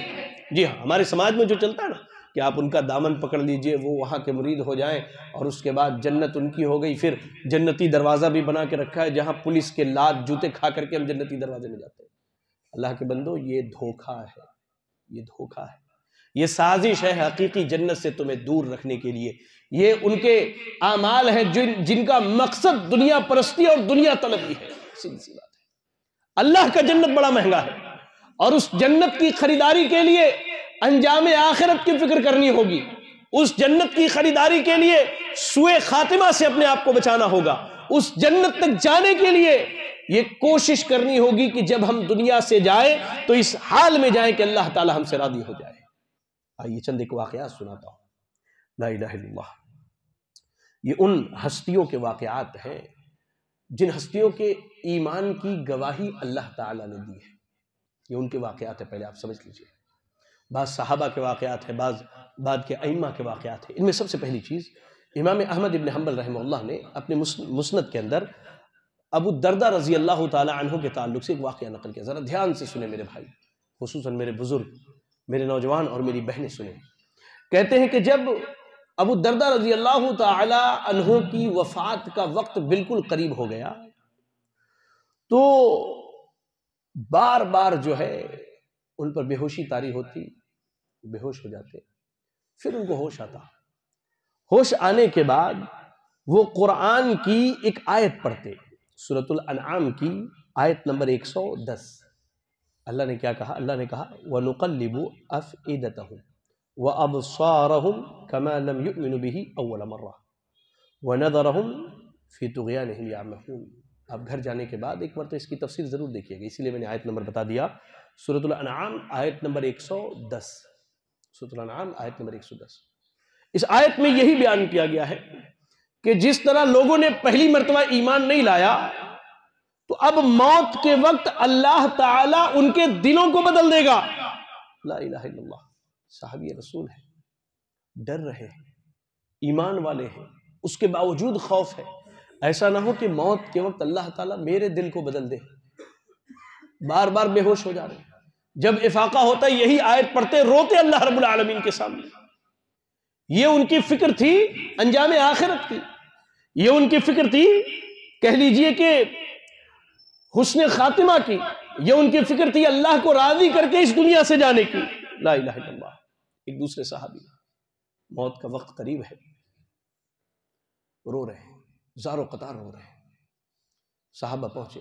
جی ہاں، ہمارے سماج میں جو چلتا ہے نا کہ آپ ان کا دامن پکڑ لیجئے، وہ وہاں کے مرید ہو جائیں اور اس کے بعد جنت ان کی ہو گئی، پھر جنتی دروازہ بھی بنا کے رکھا ہے جہاں پولیس کے لات جوتے کھا کر کے ہم جنتی دروازے میں جاتے ہیں۔ اللہ کے بندو، یہ دھوکہ ہے، یہ دھوکہ ہے، یہ سازش ہے حقیقی جنت سے تمہیں دور رکھنے کے لیے۔ یہ ان کے اعمال ہیں جن کا مقصد دنیا پرستی اور دنیا طلبی ہے، سیدھی سی بات ہے۔ اللہ کا جنت بڑا مہنگا ہے، اور اس جنت کی خریداری کے لیے انجام آخرت کی فکر کرنی ہوگی، اس جنت کی خریداری کے لیے سوء خاتمہ سے اپنے آپ کو بچانا ہوگا، اس جنت تک جانے کے لیے یہ کوشش کرنی ہوگی کہ جب ہم دنیا سے جائیں تو اس حال میں جائیں کہ اللہ تعالی ہم سے راضی ہو جائے۔ آئیے چند ایک واقعات سناتا ہوں۔ لا الہ الا اللہ، یہ ان ہستیوں کے واقعات ہیں جن ہستیوں کے ایمان کی گواہی اللہ تعالی نے دی ہے۔ یہ ان کے واقعات ہیں، پہلے آپ سمجھ لیجئے۔ بعض صحابہ کے واقعات ہیں، بعد کے ائمہ کے واقعات ہیں۔ ان میں سب سے پہلی چیز، امام احمد ابن حنبل رحمہ اللہ نے اپنے مسند کے اندر ابو الدرداء رضی اللہ تعالی عنہ کے تعلق سے ایک واقعہ نقل کیا، ذرا دھیان سے سنیں میرے بھائی، خصوصاً میرے بزرگ، میرے نوجوان اور میری بہنیں سنیں۔ کہتے ہیں کہ جب ابو الدرداء رضی اللہ تعالی عنہ کی وفات کا وقت بالکل قریب ہو گیا تو بار بار جو ہے ان پر بے ہوشی طاری ہوتی، بے ہوش ہو جاتے، پھر ان کو ہوش آتا، ہوش آنے کے بعد وہ قرآن کی ایک آیت پڑھتے، سورۃ الانعام کی آیت نمبر 110۔ اللہ نے کیا کہا؟ اللہ نے کہا وَنُقَلِّبُ أَفْئِدَتَهُمْ وَأَبْصَارَهُمْ كَمَا لَمْ يُؤْمِنُوا بِهِ أَوَّلَ مَرَّةٍ وَنَذَرَهُمْ فِي طُغْيَانِهِمْ يَعْمَهُونَ۔ آپ گھر جانے کے بعد ایک مرتبہ اس کی تفسیر ضرور دیکھیے گا، اسی لیے میں نے آیت نمبر بتا دیا، سورۃ الانعام آیت نمبر 110، سورۃ الانعام آیت نمبر 110۔ اس آیت میں یہی بیان کیا گیا ہے کہ جس طرح لوگوں نے پہلی مرتبہ ایمان نہیں لایا تو اب موت کے وقت اللہ تعالیٰ ان کے دلوں کو بدل دے گا. لا الہ الا اللہ. صحابی رسول ہے، ڈر رہے ہیں، ایمان والے ہیں، اس کے باوجود خوف ہے. ایسا نہ ہو کہ موت کے وقت اللہ تعالیٰ میرے دل کو بدل دے. بار بار بے ہوش ہو جا رہے ہیں. جب افاقہ ہوتا ہے یہی آیت پڑھتے روتے اللہ رب العالمین کے سامنے. یہ ان کی فکر تھی انجام آخرت کی، یہ ان کی فکر تھی کہہ لیجئے کہ حسن خاتمہ کی، یہ ان کی فکر تھی اللہ کو راضی کر کے اس دنیا سے جانے کی. لا الہ الا اللہ. ایک دوسرے صحابی موت کا وقت قریب ہے، رو رہے ہیں، زار و قطار رو رہے ہیں. صحابہ پہنچے،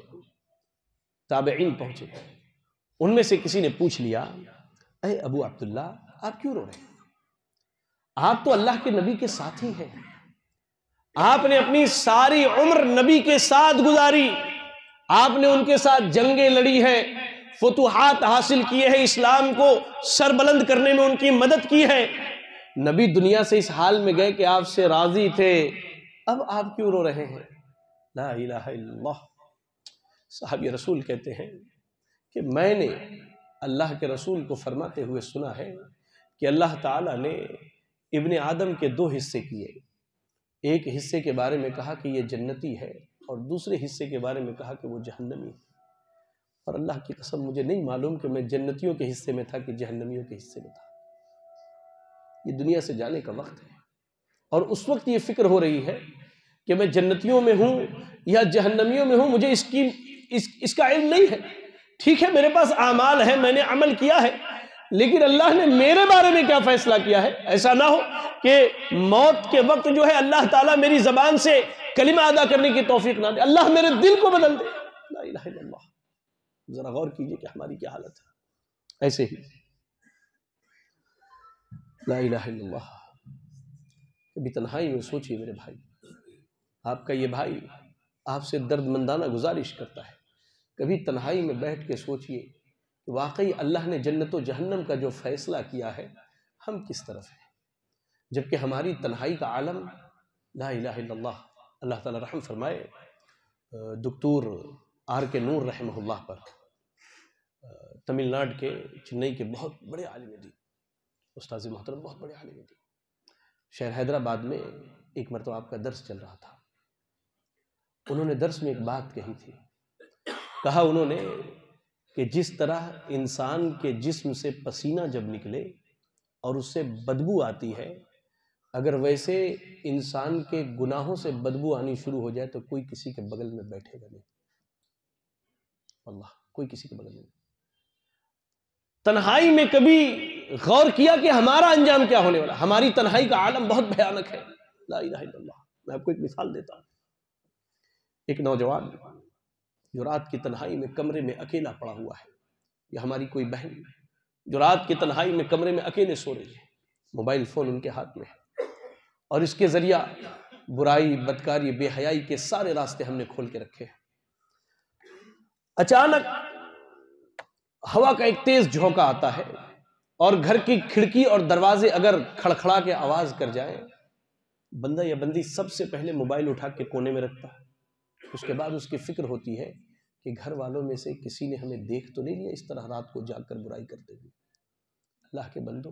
تابعین پہنچے. ان میں سے کسی نے پوچھ لیا، اے ابو عبداللہ آپ کیوں رو رہے ہیں؟ آپ تو اللہ کے نبی کے ساتھی ہیں، آپ نے اپنی ساری عمر نبی کے ساتھ گزاری، آپ نے ان کے ساتھ جنگیں لڑی ہیں، فتوحات حاصل کیے ہیں، اسلام کو سربلند کرنے میں ان کی مدد کی ہے. نبی دنیا سے اس حال میں گئے کہ آپ سے راضی تھے، اب آپ کیوں رو رہے ہیں؟ لا الہ الا اللہ. صحابی رسول کہتے ہیں کہ میں نے اللہ کے رسول کو فرماتے ہوئے سنا ہے کہ اللہ تعالیٰ نے ابن آدم کے 2 حصے کیے. ایک حصے کے بارے میں کہا کہ یہ جنتی ہے، اور دوسرے حصے کے بارے میں کہا کہ وہ جہنمی ہے. اور اللہ کی قسم مجھے نہیں معلوم کہ میں جنتیوں کے حصے میں تھا کہ جہنمیوں کے حصے میں تھا. یہ دنیا سے جانے کا وقت ہے، اور اس وقت یہ فکر ہو رہی ہے کہ میں جنتیوں میں ہوں یا جہنمیوں میں ہوں، مجھے اس کا علم نہیں ہے. ٹھیک ہے میرے پاس اعمال ہے، میں نے عمل کیا ہے، لیکن اللہ نے میرے بارے میں کیا فیصلہ کیا ہے؟ ایسا نہ ہو کہ موت کے وقت جو ہے اللہ تعالیٰ میری زبان سے کلمہ ادا کرنے کی توفیق نہ دے، اللہ میرے دل کو بدل دے. لا الہ الا اللہ. ذرا غور کیجئے کہ ہماری کیا حالت ہے. ایسے ہی لا الہ الا اللہ. کبھی تنہائی میں سوچئے میرے بھائی، آپ کا یہ بھائی آپ سے درد مندانہ گزارش کرتا ہے. کبھی تنہائی میں بیٹھ کے سوچئے کہ واقعی اللہ نے جنت و جہنم کا جو فیصلہ کیا ہے ہم کس طرف ہیں، جبکہ ہماری تنہائی کا عالم لا الہ الا اللہ. اللہ تعالیٰ رحم فرمائے دکتور آر کے نور رحمہ اللہ پر، تمل ناڈو کے چنئی کے بہت بڑے عالم دین، استاذ محترم بہت بڑے عالم دین. شہر حیدرآباد میں ایک مرتبہ آپ کا درس چل رہا تھا. انہوں نے درس میں ایک بات کہی تھی. کہا انہوں نے کہ جس طرح انسان کے جسم سے پسینہ جب نکلے اور اس سے بدبو آتی ہے، اگر ویسے انسان کے گناہوں سے بدبو آنی شروع ہو جائے تو کوئی کسی کے بغل میں بیٹھے گا نہیں. اللہ، کوئی کسی کے بغل میں نہیں. تنہائی میں کبھی غور کیا کہ ہمارا انجام کیا ہونے والا؟ ہماری تنہائی کا عالم بہت بھیانک ہے. لا الہ الا اللہ. میں آپ کو ایک مثال دیتا ہوں. ایک نوجوان جو رات کی تنہائی میں کمرے میں اکیلا پڑا ہوا ہے، یا ہماری کوئی بہن جو رات کی تنہائی میں کمرے میں اکیلے سو رہی ہے، موبائل فون ان کے ہاتھ میں ہے، اور اس کے ذریعہ برائی، بدکاری، بے حیائی کے سارے راستے ہم نے کھول کے رکھے ہیں. اچانک ہوا کا ایک تیز جھونکا آتا ہے، اور گھر کی کھڑکی اور دروازے اگر کھڑکھڑا کے آواز کر جائیں، بندہ یا بندی سب سے پہلے موبائل اٹھا کے کونے میں رکھتا ہے. اس کے بعد اس کی فکر ہوتی ہے کہ گھر والوں میں سے کسی نے ہمیں دیکھ تو نہیں لیا اس طرح رات کو جاگ کر برائی کرتے ہوئے. اللہ کے بندوں،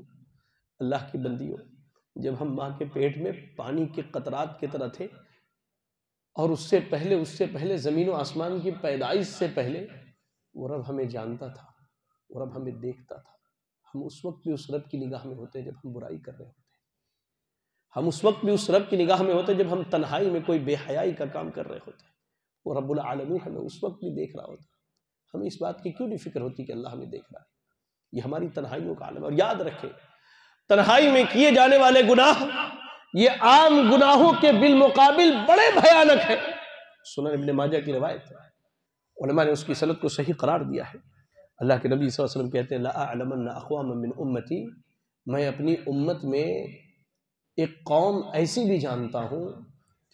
اللہ کی بندیوں، جب ہم ماں کے پیٹ میں پانی کے قطرات کی طرح تھے، اور اس سے پہلے زمین و آسمان کی پیدائش سے پہلے وہ رب ہمیں جانتا تھا، وہ رب ہمیں دیکھتا تھا. ہم اس وقت بھی اس رب کی نگاہ میں ہوتے جب ہم برائی کر رہے ہوتے. ہم اس وقت بھی اس رب کی نگاہ میں ہوتے جب ہم تنہائی میں کوئی بے حیائی کا کام کر رہے ہوتے. وہ رب العالمین ہمیں اس وقت بھی دیکھ رہا ہوتا. ہمیں اس بات کی کیوں نہیں فکر ہوتی کہ اللہ ہمیں دیکھ رہا ہے؟ یہ ہماری تنہائیوں کا عالم ہے. اور یاد رکھیں، تنہائی میں کیے جانے والے گناہ یہ عام گناہوں کے بالمقابل بڑے بھیانک ہیں. سنن ابن ماجہ کی روایت ہے، علماء نے اس کی سند کو صحیح قرار دیا ہے. اللہ کے نبی صلی اللہ علیہ وسلم کہتے ہیں لَأَعْلَمَنَّ أَقْوَامًا مِّنْ أُمَّتِي، میں اپنی امت میں ایک قوم ایسی بھی جانتا ہوں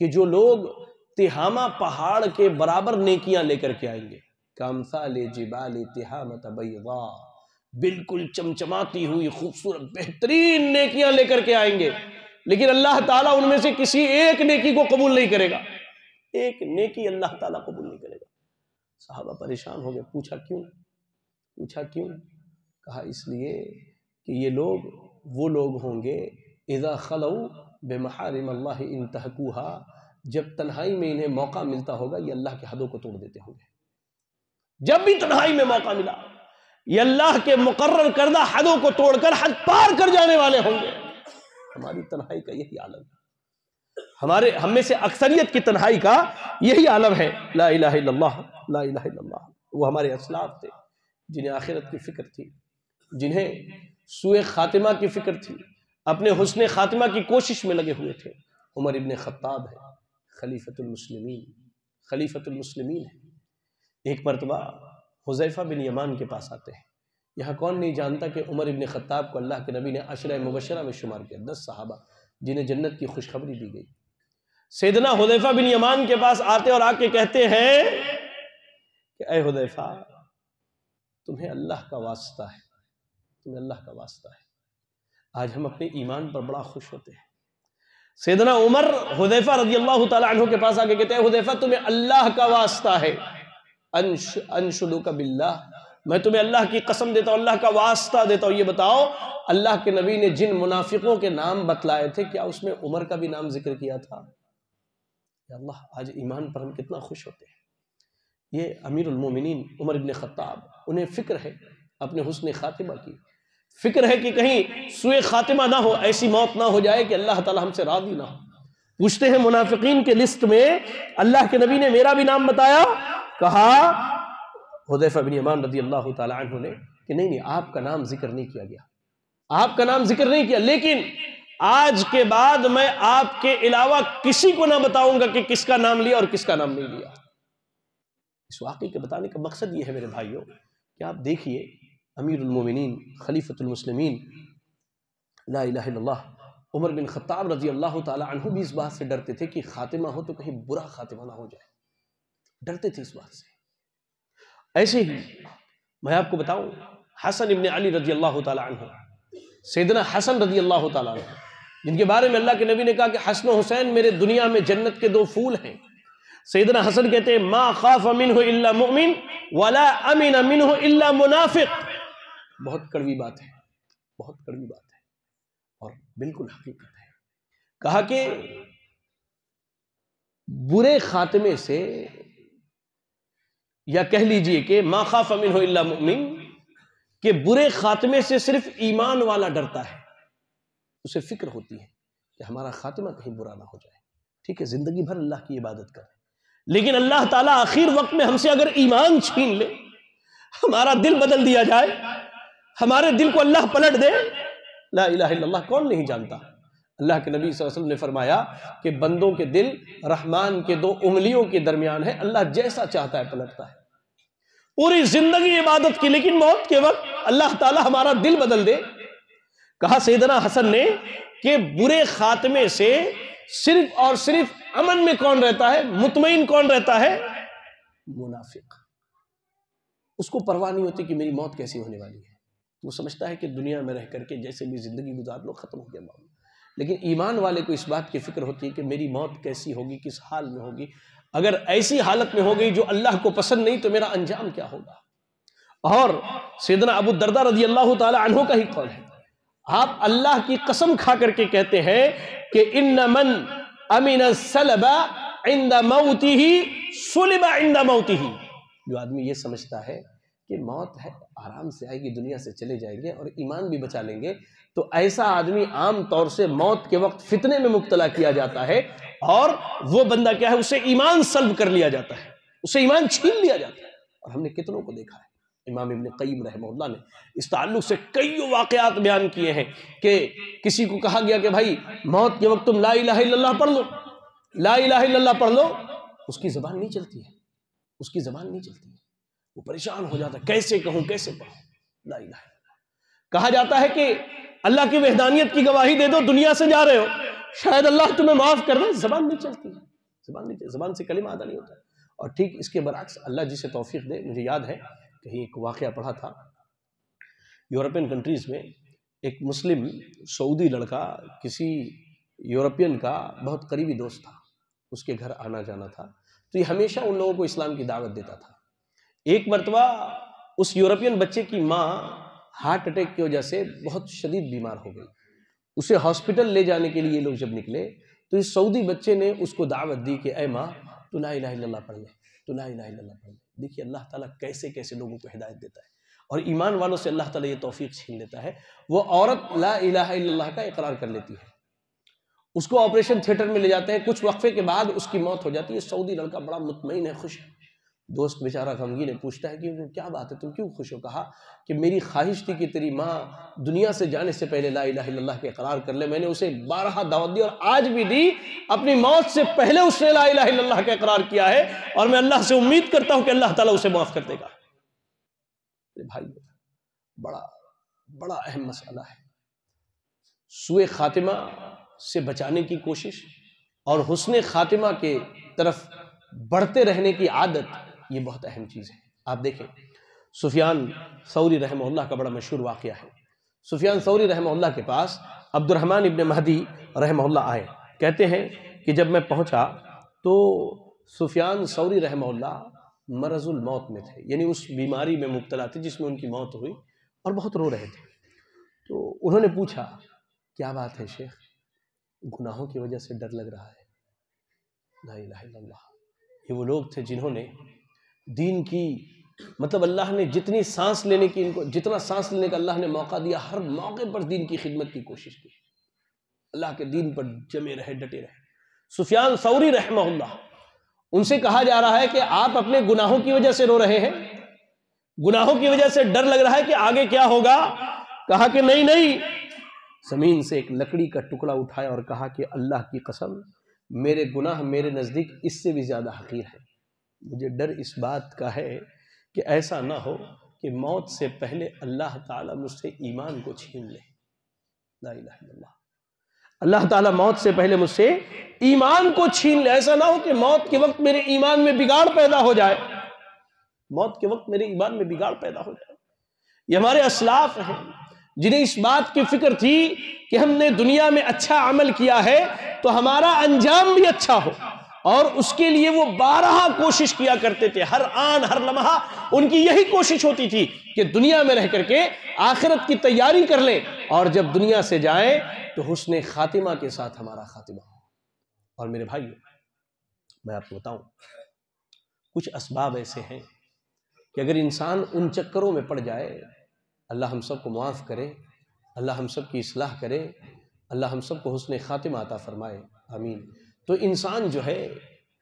کہ جو لوگ تہامہ پہاڑ کے برابر نیکیاں لے کر کے آئیں گے. کامثال جبال تہامۃ بیضاء، بالکل چمچماتی ہوئی خوبصورت بہترین نیکیاں لے کر کے آئیں گے، لیکن اللہ تعالیٰ ان میں سے کسی ایک نیکی کو قبول نہیں کرے گا. ایک نیکی اللہ تعالیٰ قبول نہیں کرے گا. صحابہ پریشان ہو گئے، پوچھا کیوں؟ پوچھا کیوں؟ کہا اس لیے کہ یہ لوگ وہ لوگ ہوں گے اذا خلوا بمحارم اللہ انتہکوها، جب تنہائی میں انہیں موقع ملتا ہوگا یہ اللہ کے حدوں کو توڑ دیتے ہوں گے۔ جب بھی تنہائی میں موقع ملا یہ اللہ کے مقرر کردہ حدوں کو توڑ کر حد پار کر جانے والے ہوں گے۔ ہماری تنہائی کا یہی عالم ہے، ہم میں سے اکثریت کی تنہائی کا یہی عالم ہے، لا الہ الا اللہ، لا الہ الا اللہ۔ وہ ہمارے اسلاف تھے جنہیں آخرت کی فکر تھی، جنہیں سوء خاتمہ کی فکر تھی، اپنے حسن خاتمہ کی کوشش میں لگے ہوئے تھے۔ عمر ابن خطاب ہے، خلیفۃ المسلمین، خلیفۃ المسلمین ہے۔ ایک مرتبہ حذیفہ بن یمان کے پاس آتے ہیں۔ یہاں کون نہیں جانتا کہ عمر ابن خطاب کو اللہ کے نبی نے عشرہ مبشرہ میں شمار کیا، 10 صحابہ جنہیں جنت کی خوشخبری دی گئی۔ سیدنا حذیفہ بن یمان کے پاس آتے اور آ کے کہتے ہیں کہ اے حذیفہ تمہیں اللہ کا واسطہ ہے، تمہیں اللہ کا واسطہ ہے۔ آج ہم اپنے ایمان پر بڑا خوش ہوتے ہیں۔ سیدنا عمر حذیفہ رضی اللہ تعالی عنہ کے پاس آ کے کہتے ہیں حذیفہ تمہیں اللہ کا واسطہ ہے، انشدک باللہ، میں تمہیں اللہ کی قسم دیتا ہوں، اللہ کا واسطہ دیتا ہوں، یہ بتاؤ اللہ کے نبی نے جن منافقوں کے نام بتلائے تھے کیا اس میں عمر کا بھی نام ذکر کیا تھا؟ یا اللہ آج ایمان پر ہم کتنا خوش ہوتے ہیں۔ یہ امیر المومنین عمر ابن خطاب، انہیں فکر ہے اپنے حسن خاتمہ کی، فکر ہے کہ کہیں سوء خاتمہ نہ ہو، ایسی موت نہ ہو جائے کہ اللہ تعالی ہم سے راضی نہ ہو۔ پوچھتے ہیں منافقین کے لسٹ میں اللہ کے نبی نے میرا بھی نام بتایا؟ کہا حذیفہ بن یمان رضی اللہ تعالی عنہ نے کہ نہیں آپ کا نام ذکر نہیں کیا گیا، آپ کا نام ذکر نہیں کیا، لیکن آج کے بعد میں آپ کے علاوہ کسی کو نہ بتاؤں گا کہ کس کا نام لیا اور کس کا نام نہیں لیا۔ اس واقعے کے بتانے کا مقصد یہ ہے میرے بھائیوں کہ آپ دیکھیے امیر المومنین خلیفۃ المسلمین لا الہ الا اللہ عمر بن خطاب رضی اللہ تعالی عنہ بھی اس بات سے ڈرتے تھے کہ خاتمہ ہو تو کہیں برا خاتمہ نہ ہو جائے، ڈرتے تھے اس بات سے۔ ایسے ہی میں آپ کو بتاؤں حسن ابن علی رضی اللہ تعالی عنہ، سیدنا حسن رضی اللہ تعالی عنہ جن کے بارے میں اللہ کے نبی نے کہا کہ حسن و حسین میرے دنیا میں جنت کے 2 پھول ہیں۔ سیدنا حسن کہتے ہیں ما خاف منہ الا مؤمن ولا امن منہ الا منافق۔ بہت کڑوی بات ہے، بہت کڑوی بات ہے اور بالکل حقیقت ہے۔ کہا کہ برے خاتمے سے، یا کہہ لیجئے کہ ما خاف منہ الا مؤمن، کہ برے خاتمے سے صرف ایمان والا ڈرتا ہے، اسے فکر ہوتی ہے کہ ہمارا خاتمہ کہیں برا نہ ہو جائے۔ ٹھیک ہے زندگی بھر اللہ کی عبادت کریں، لیکن اللہ تعالیٰ آخر وقت میں ہم سے اگر ایمان چھین لے، ہمارا دل بدل دیا جائے، ہمارے دل کو اللہ پلٹ دے، لا الہ الا اللہ کون نہیں جانتا؟ اللہ کے نبی صلی اللہ علیہ وسلم نے فرمایا کہ بندوں کے دل رحمان کے 2 انگلیوں کے درمیان ہے، اللہ جیسا چاہتا ہے پلٹتا ہے۔ پوری زندگی عبادت کی، لیکن موت کے وقت اللہ تعالیٰ ہمارا دل بدل دے۔ کہا سیدنا حسن نے کہ برے خاتمے سے صرف اور صرف امن میں کون رہتا ہے، مطمئن کون رہتا ہے؟ منافق۔ اس کو پرواہ نہیں ہوتی کہ میری موت کیسی ہونے والی ہے، وہ سمجھتا ہے کہ دنیا میں رہ کر کے جیسے بھی زندگی گزار لو، ختم ہو گیا معاملہ۔ لیکن ایمان والے کو اس بات کی فکر ہوتی ہے کہ میری موت کیسی ہوگی، کس حال میں ہوگی، اگر ایسی حالت میں ہو گئی جو اللہ کو پسند نہیں تو میرا انجام کیا ہوگا۔ اور سیدنا ابو الدرداء رضی اللہ تعالی عنہ کا ہی قول ہے، آپ اللہ کی قسم کھا کر کے کہتے ہیں کہ ان من امن السلب عند موته سلب عند موته۔ جو آدمی یہ سمجھتا ہے کہ موت ہے، آرام سے آئے گی، دنیا سے چلے جائیں گے اور ایمان بھی بچا لیں گے، تو ایسا آدمی عام طور سے موت کے وقت فتنے میں مبتلا کیا جاتا ہے، اور وہ بندہ کیا ہے، اسے ایمان سلب کر لیا جاتا ہے، اسے ایمان چھین لیا جاتا ہے۔ اور ہم نے کتنوں کو دیکھا ہے، امام ابن قیم رحمہ اللہ نے اس تعلق سے کئی واقعات بیان کیے ہیں کہ کسی کو کہا گیا کہ بھائی موت کے وقت تم لا الہ الا اللہ پڑھ لو، لا الہ الا اللہ پڑھ لو، اس کی زبان نہیں چلتی ہے، اس کی زبان نہیں چلتی ہے، وہ پریشان ہو جاتا ہے، کیسے کہوں کیسے پڑھوں لا الہ الا اللہ۔ کہا جاتا ہے کہ اللہ کی وحدانیت کی گواہی دے دو، دنیا سے جا رہے ہو، شاید اللہ تمہیں معاف کر دے، زبان نہیں چلتی ہے، زبان نہیں چلتی، زبان سے کلمہ ادا نہیں ہوتا ہے۔ اور ٹھیک اس کے برعکس اللہ جسے توفیق دے، مجھے یاد ہے کہیں ایک واقعہ پڑھا تھا، یورپین کنٹریز میں ایک مسلم سعودی لڑکا کسی یورپین کا بہت قریبی دوست تھا، اس کے گھر آنا جانا تھا، تو یہ ہمیشہ ان لوگوں کو اسلام کی دعوت دیتا تھا۔ ایک مرتبہ اس یورپین بچے کی ماں ہارٹ اٹیک کی وجہ سے بہت شدید بیمار ہو گئی. اسے ہاسپٹل لے جانے کے لیے لوگ جب نکلے تو اس سعودی بچے نے اس کو دعوت دی کہ اے ماں تو لا الہ الا اللہ پڑھ لے، تو لا الہ الا اللہ پڑھ لے. دیکھیے اللہ تعالیٰ کیسے کیسے لوگوں کو ہدایت دیتا ہے، اور ایمان والوں سے اللہ تعالیٰ یہ توفیق چھین لیتا ہے. وہ عورت لا الہ الا اللہ کا اقرار کر لیتی ہے، اس کو آپریشن تھیٹر میں لے جاتے ہیں، کچھ وقفے کے بعد اس کی موت ہو جاتی ہے. سعودی لڑکا بڑا مطمئن ہے، خوش ہے. دوست بیچارہ غمگین ہے، پوچھتا ہے کہ کیا بات ہے، تم کیوں خوش ہو؟ کہا کہ میری خواہش تھی کہ تیری ماں دنیا سے جانے سے پہلے لا الہ الا اللہ کے اقرار کر لے. میں نے اسے 12 دعوت دی اور آج بھی دی. اپنی موت سے پہلے اس نے لا الہ الا اللہ کا اقرار کیا ہے، اور میں اللہ سے امید کرتا ہوں کہ اللہ تعالیٰ اسے معاف کر دے گا. بھائی بڑا اہم مسئلہ ہے. سوء خاتمہ سے بچانے کی کوشش اور حسن خاتمہ کے طرف بڑھتے رہنے کی عادت، یہ بہت اہم چیز ہے. آپ دیکھیں سفیان ثوری رحمہ اللہ کا بڑا مشہور واقعہ ہے. سفیان ثوری رحمہ اللہ کے پاس عبد الرحمن ابن مہدی رحمہ اللہ آئے. کہتے ہیں کہ جب میں پہنچا تو سفیان ثوری رحمہ اللہ مرض الموت میں تھے، یعنی اس بیماری میں مبتلا تھے جس میں ان کی موت ہوئی، اور بہت رو رہے تھے. تو انہوں نے پوچھا کیا بات ہے شیخ؟ گناہوں کی وجہ سے ڈر لگ رہا ہے. لا الہ الا اللہ. یہ وہ لوگ تھے جنہوں نے دین کی مطلب اللہ نے جتنی سانس لینے کی ان کو جتنا سانس لینے کا اللہ نے موقع دیا، ہر موقع پر دین کی خدمت کی کوشش کی. اللہ کے دین پر جمے رہے، ڈٹے رہے. سفیان ثوری رحمہ اللہ، ان سے کہا جا رہا ہے کہ آپ اپنے گناہوں کی وجہ سے رو رہے ہیں، گناہوں کی وجہ سے ڈر لگ رہا ہے کہ آگے کیا ہوگا. کہا کہ نہیں. زمین سے ایک لکڑی کا ٹکڑا اٹھایا اور کہا کہ اللہ کی قسم میرے گناہ میرے نزدیک اس سے بھی زیادہ حقیر ہے. مجھے ڈر اس بات کا ہے کہ ایسا نہ ہو کہ موت سے پہلے اللہ تعالیٰ مجھ سے ایمان کو چھین لے. لا الہ الا اللہ. اللہ تعالیٰ موت سے پہلے مجھ سے ایمان کو چھین لے. ایسا نہ ہو کہ موت کے وقت میرے ایمان میں بگاڑ پیدا ہو جائے، موت کے وقت میرے ایمان میں بگاڑ پیدا ہو جائے. یہ ہمارے اسلاف ہیں جنہیں اس بات کی فکر تھی کہ ہم نے دنیا میں اچھا عمل کیا ہے تو ہمارا انجام بھی اچھا ہو، اور اس کے لیے وہ بارہا کوشش کیا کرتے تھے. ہر آن ہر لمحہ ان کی یہی کوشش ہوتی تھی کہ دنیا میں رہ کر کے آخرت کی تیاری کر لیں، اور جب دنیا سے جائیں تو حسن خاتمہ کے ساتھ ہمارا خاتمہ ہو. اور میرے بھائیو، میں آپ کو بتاؤں کچھ اسباب ایسے ہیں کہ اگر انسان ان چکروں میں پڑ جائے، اللہ ہم سب کو معاف کرے، اللہ ہم سب کی اصلاح کرے، اللہ ہم سب کو حسن خاتمہ عطا فرمائے، آمین. تو انسان جو ہے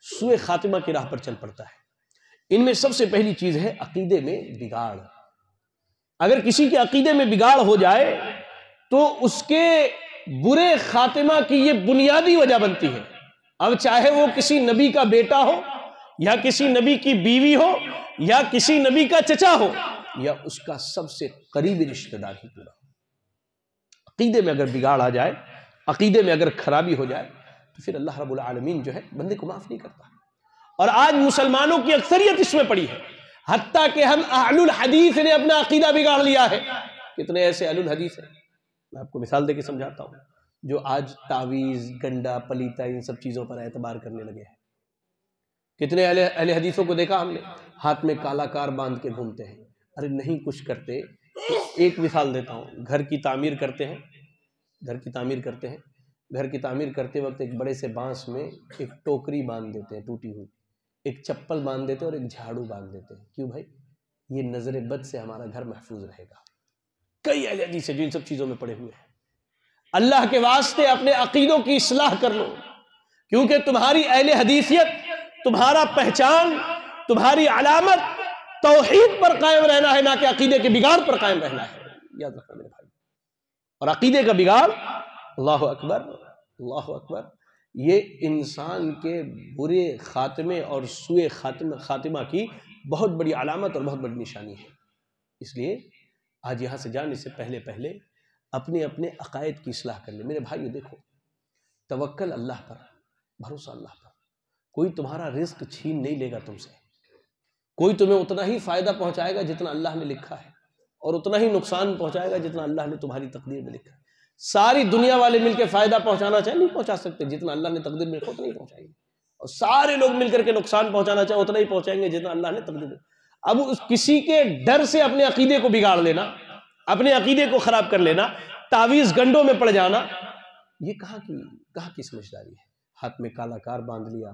سوء خاتمہ کی راہ پر چل پڑتا ہے. ان میں سب سے پہلی چیز ہے عقیدے میں بگاڑ. اگر کسی کے عقیدے میں بگاڑ ہو جائے تو اس کے برے خاتمہ کی یہ بنیادی وجہ بنتی ہے. اب چاہے وہ کسی نبی کا بیٹا ہو، یا کسی نبی کی بیوی ہو، یا کسی نبی کا چچا ہو، یا اس کا سب سے قریبی رشتہ دار ہی کیوں نہ ہو. عقیدے میں اگر بگاڑ آ جائے، عقیدے میں اگر خرابی ہو جائے تو پھر اللہ رب العالمین جو ہے بندے کو معاف نہیں کرتا. اور آج مسلمانوں کی اکثریت اس میں پڑی ہے، حتیٰ کہ ہم اہل الحدیث نے اپنا عقیدہ بگاڑ لیا ہے. کتنے ایسے اہل الحدیث ہیں، میں آپ کو مثال دے کے سمجھاتا ہوں، جو آج تعویذ، گنڈا، پلیتا، ان سب چیزوں پر اعتبار کرنے لگے ہیں. کتنے اہل حدیثوں کو دیکھا ہم نے ہاتھ میں کالا کار باندھ کے گھومتے ہیں. ارے نہیں کچھ کرتے. ایک مثال دیتا ہوں، گھر کی تعمیر کرتے ہیں، گھر کی تعمیر کرتے وقت ایک بڑے سے بانس میں ایک ٹوکری باندھ دیتے ہیں ٹوٹی ہوئی، ایک چپل باندھ دیتے ہیں اور ایک جھاڑو باندھ دیتے ہیں. کیوں بھائی؟ یہ نظر بد سے ہمارا گھر محفوظ رہے گا. کئی اہل حدیث ہیں جو ان سب چیزوں میں پڑے ہوئے ہیں. اللہ کے واسطے اپنے عقیدوں کی اصلاح کر لو، کیونکہ تمہاری اہل حدیثیت، تمہارا پہچان، تمہاری علامت توحید پر قائم رہنا ہے، نہ کہ عقیدے کے بگاڑ پر قائم رہنا ہے. یاد رکھنا میرے بھائی. اور عقیدے کا بگاڑ، اللہ اکبر اللہ اکبر، یہ انسان کے برے خاتمے اور سوء خاتمہ کی بہت بڑی علامت اور بہت بڑی نشانی ہے. اس لیے آج یہاں سے جانے سے پہلے اپنے عقائد کی اصلاح کر لیں. میرے بھائیو دیکھو، توکل اللہ پر، بھروسہ اللہ پر. کوئی تمہارا رزق چھین نہیں لے گا تم سے. کوئی تمہیں اتنا ہی فائدہ پہنچائے گا جتنا اللہ نے لکھا ہے، اور اتنا ہی نقصان پہنچائے گا جتنا اللہ نے تمہاری تقدیر میں لکھا ہے. ساری دنیا والے مل کے فائدہ پہنچانا چاہے نہیں پہنچا سکتے، جتنا اللہ نے تقدیر میں لکھا اتنا نہیں پہنچائیں گے. اور سارے لوگ مل کر کے نقصان پہنچانا چاہے اتنا ہی پہنچائیں گے جتنا اللہ نے تقدیر میں. اب کسی کے ڈر سے اپنے عقیدے کو بگاڑ لینا، اپنے عقیدے کو خراب کر لینا، تعویذ گنڈوں میں پڑ جانا، یہ کہاں کی سمجھداری ہے؟ ہاتھ میں کالا کار باندھ لیا،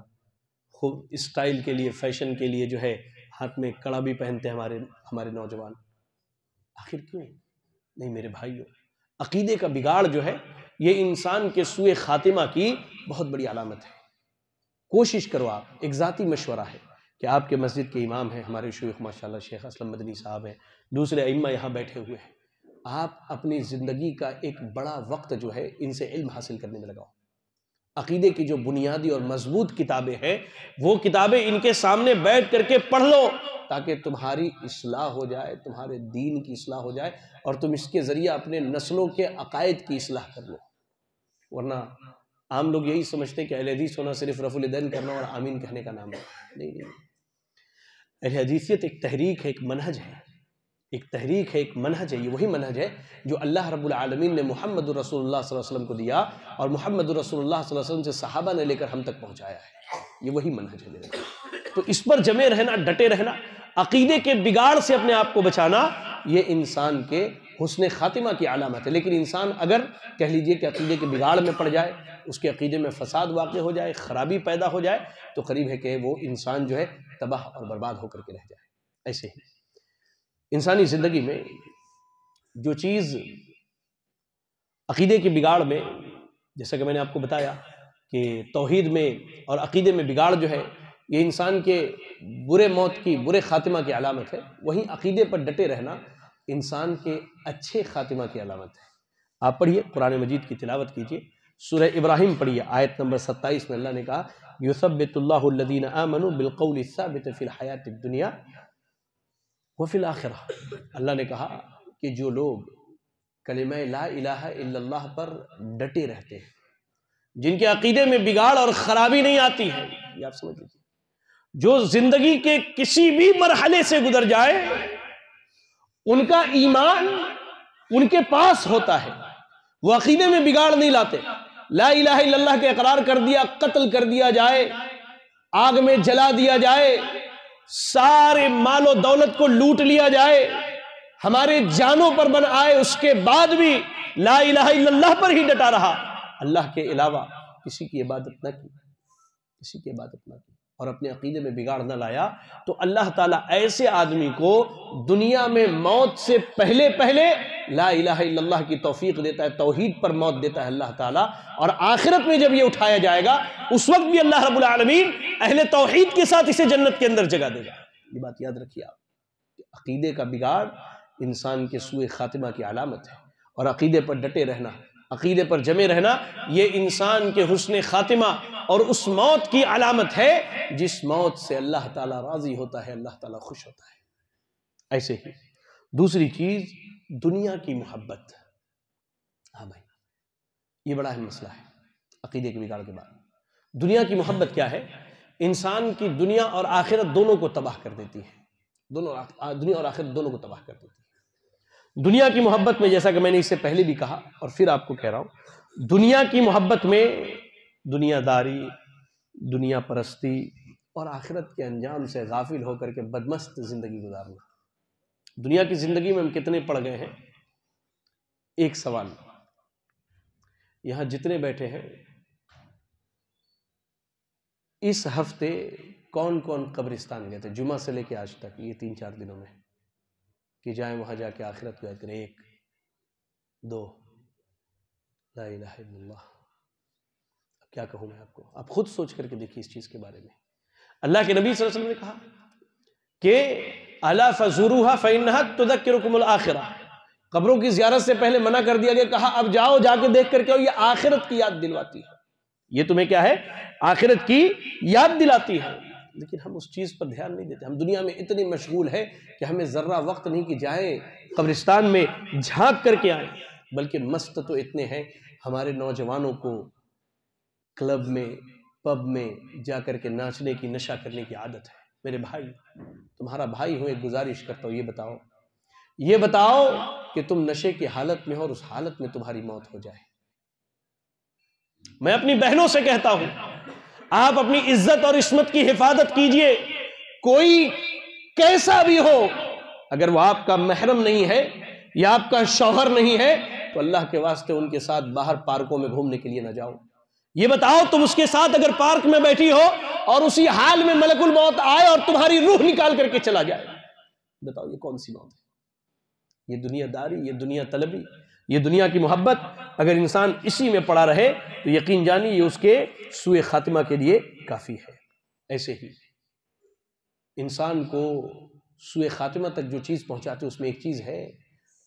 خوب اسٹائل کے لیے، فیشن کے لیے جو ہے ہاتھ میں کڑا بھی پہنتے ہیں ہمارے نوجوان. آخر کیوں؟ نہیں میرے بھائیوں، عقیدے کا بگاڑ جو ہے یہ انسان کے سوء خاتمہ کی بہت بڑی علامت ہے. کوشش کرو آپ، ایک ذاتی مشورہ ہے کہ آپ کے مسجد کے امام ہیں، ہمارے شیخ ماشاءاللہ شیخ اسلم مدنی صاحب ہیں، دوسرے ائمہ یہاں بیٹھے ہوئے ہیں، آپ اپنی زندگی کا ایک بڑا وقت جو ہے ان سے علم حاصل کرنے میں لگاؤ. عقیدے کی جو بنیادی اور مضبوط کتابیں ہیں وہ کتابیں ان کے سامنے بیٹھ کر کے پڑھ لو، تاکہ تمہاری اصلاح ہو جائے، تمہارے دین کی اصلاح ہو جائے، اور تم اس کے ذریعہ اپنے نسلوں کے عقائد کی اصلاح کر لو. ورنہ عام لوگ یہی سمجھتے ہیں کہ اہل حدیث ہونا صرف رفع الیدین کرنا اور آمین کہنے کا نام ہے. نہیں، اہل حدیثیت ایک تحریک ہے، ایک منہج ہے، ایک منہج ہے. یہ وہی منہج ہے جو اللہ رب العالمین نے محمد رسول اللہ صلی اللہ علیہ وسلم کو دیا، اور محمد رسول اللہ صلی اللہ علیہ وسلم سے صحابہ نے لے کر ہم تک پہنچایا ہے. یہ وہی منہج ہے میرے. تو اس پر جمے رہنا، ڈٹے رہنا، عقیدے کے بگاڑ سے اپنے آپ کو بچانا، یہ انسان کے حسن خاتمہ کی علامت ہے. لیکن انسان اگر کہہ لیجئے کہ عقیدے کے بگاڑ میں پڑ جائے، اس کے عقیدے میں فساد واقع ہو جائے، خرابی پیدا ہو جائے، تو قریب ہے کہ وہ انسان جو ہے تباہ اور برباد ہو کر کے رہ جائے. ایسے ہی انسانی زندگی میں جو چیز عقیدے کے بگاڑ میں، جیسا کہ میں نے آپ کو بتایا کہ توحید میں اور عقیدے میں بگاڑ جو ہے یہ انسان کے برے خاتمہ کی علامت ہے، وہیں عقیدے پر ڈٹے رہنا انسان کے اچھے خاتمہ کی علامت ہے. آپ پڑھیے، قرآن مجید کی تلاوت کیجیے، سورہ ابراہیم پڑھیے، آیت نمبر 27 میں اللہ نے کہا یثبت اللہ الذین آمنوا بالقول الثابت فی الحیاۃ الدنیا وفی الآخرہ. اللہ نے کہا کہ جو لوگ کلمہ لا الہ الا اللہ پر ڈٹے رہتے ہیں، جن کے عقیدے میں بگاڑ اور خرابی نہیں آتی ہے، یہ آپ سمجھ لیجیے، جو زندگی کے کسی بھی مرحلے سے گزر جائے ان کا ایمان ان کے پاس ہوتا ہے، وہ عقیدے میں بگاڑ نہیں لاتے. لا الہ الا اللہ کے اقرار کر دیا، قتل کر دیا جائے، آگ میں جلا دیا جائے، سارے مال و دولت کو لوٹ لیا جائے، ہمارے جانوں پر بن آئے، اس کے بعد بھی لا الہ الا اللہ پر ہی ڈٹا رہا، اللہ کے علاوہ کسی کی عبادت نہ کی، اور اپنے عقیدے میں بگاڑ نہ لایا، تو اللہ تعالیٰ ایسے آدمی کو دنیا میں موت سے پہلے لا الہ الا اللہ کی توفیق دیتا ہے، توحید پر موت دیتا ہے اللہ تعالیٰ، اور آخرت میں جب یہ اٹھایا جائے گا اس وقت بھی اللہ رب العالمین اہل توحید کے ساتھ اسے جنت کے اندر جگہ دے گا. یہ بات یاد رکھیے آپ، عقیدے کا بگاڑ انسان کے سوء خاتمہ کی علامت ہے، اور عقیدے پر ڈٹے رہنا، عقیدے پر جمے رہنا، یہ انسان کے حسن خاتمہ اور اس موت کی علامت ہے جس موت سے اللہ تعالیٰ راضی ہوتا ہے، اللہ تعالیٰ خوش ہوتا ہے. ایسے ہی دوسری چیز دنیا کی محبت. ہاں بھائی، یہ بڑا اہم مسئلہ ہے عقیدے کے بگاڑ کے بعد. دنیا کی محبت کیا ہے؟ انسان کی دنیا اور آخرت دونوں کو تباہ کر دیتی ہے، دنیا اور آخرت دونوں کو تباہ کر دیتی ہے. دنیا کی محبت میں، جیسا کہ میں نے اس سے پہلے بھی کہا اور پھر آپ کو کہہ رہا ہوں، دنیا کی محبت میں دنیا داری، دنیا پرستی اور آخرت کے انجام سے غافل ہو کر کے بدمست زندگی گزارنا. دنیا کی زندگی میں ہم کتنے پڑ گئے ہیں. ایک سوال، یہاں جتنے بیٹھے ہیں اس ہفتے کون کون قبرستان گئے تھے جمعہ سے لے کے آج تک، یہ 3-4 دنوں میں، کہ جائیں وہاں جا کے آخرت کو یاد کریں؟ 1 2 لا الہ الا اللہ. اب کیا کہوں میں آپ کو، آپ خود سوچ کر کے دیکھیے اس چیز کے بارے میں. اللہ کے نبی صلی اللہ علیہ وسلم نے کہا کہ الا فزوروها فانها تذکرکم الاخرہ. قبروں کی زیارت سے پہلے منع کر دیا گیا، کہا اب جاؤ، جا کے دیکھ کر کے یہ آخرت کی یاد دلواتی ہے، یہ تمہیں کیا ہے؟ آخرت کی یاد دلاتی ہے. لیکن ہم اس چیز پر دھیان نہیں دیتے. ہم دنیا میں اتنے مشغول ہیں کہ ہمیں ذرہ وقت نہیں کہ جائیں قبرستان میں جھانک کر کے آئیں، بلکہ مست تو اتنے ہیں. ہمارے نوجوانوں کو کلب میں، پب میں جا کر کے ناچنے کی، نشہ کرنے کی عادت ہے. میرے بھائی، تمہارا بھائی ہوں، ایک گزارش کرتا ہوں، یہ بتاؤ کہ تم نشے کی حالت میں ہو اور اس حالت میں تمہاری موت ہو جائے. میں اپنی بہنوں سے کہتا ہوں، آپ اپنی عزت اور عصمت کی حفاظت کیجئے. کوئی کیسا بھی ہو، اگر وہ آپ کا محرم نہیں ہے یا آپ کا شوہر نہیں ہے تو اللہ کے واسطے ان کے ساتھ باہر پارکوں میں گھومنے کے لیے نہ جاؤ۔ یہ بتاؤ تم اس کے ساتھ اگر پارک میں بیٹھی ہو اور اسی حال میں ملک الموت آئے اور تمہاری روح نکال کر کے چلا جائے، بتاؤ یہ کون سی موت ہے؟ یہ دنیا داری، یہ دنیا طلبی، یہ دنیا کی محبت، اگر انسان اسی میں پڑا رہے تو یقین جانی یہ اس کے سوء خاتمہ کے لیے کافی ہے۔ ایسے ہی انسان کو سوء خاتمہ تک جو چیز پہنچاتے اس میں ایک چیز ہے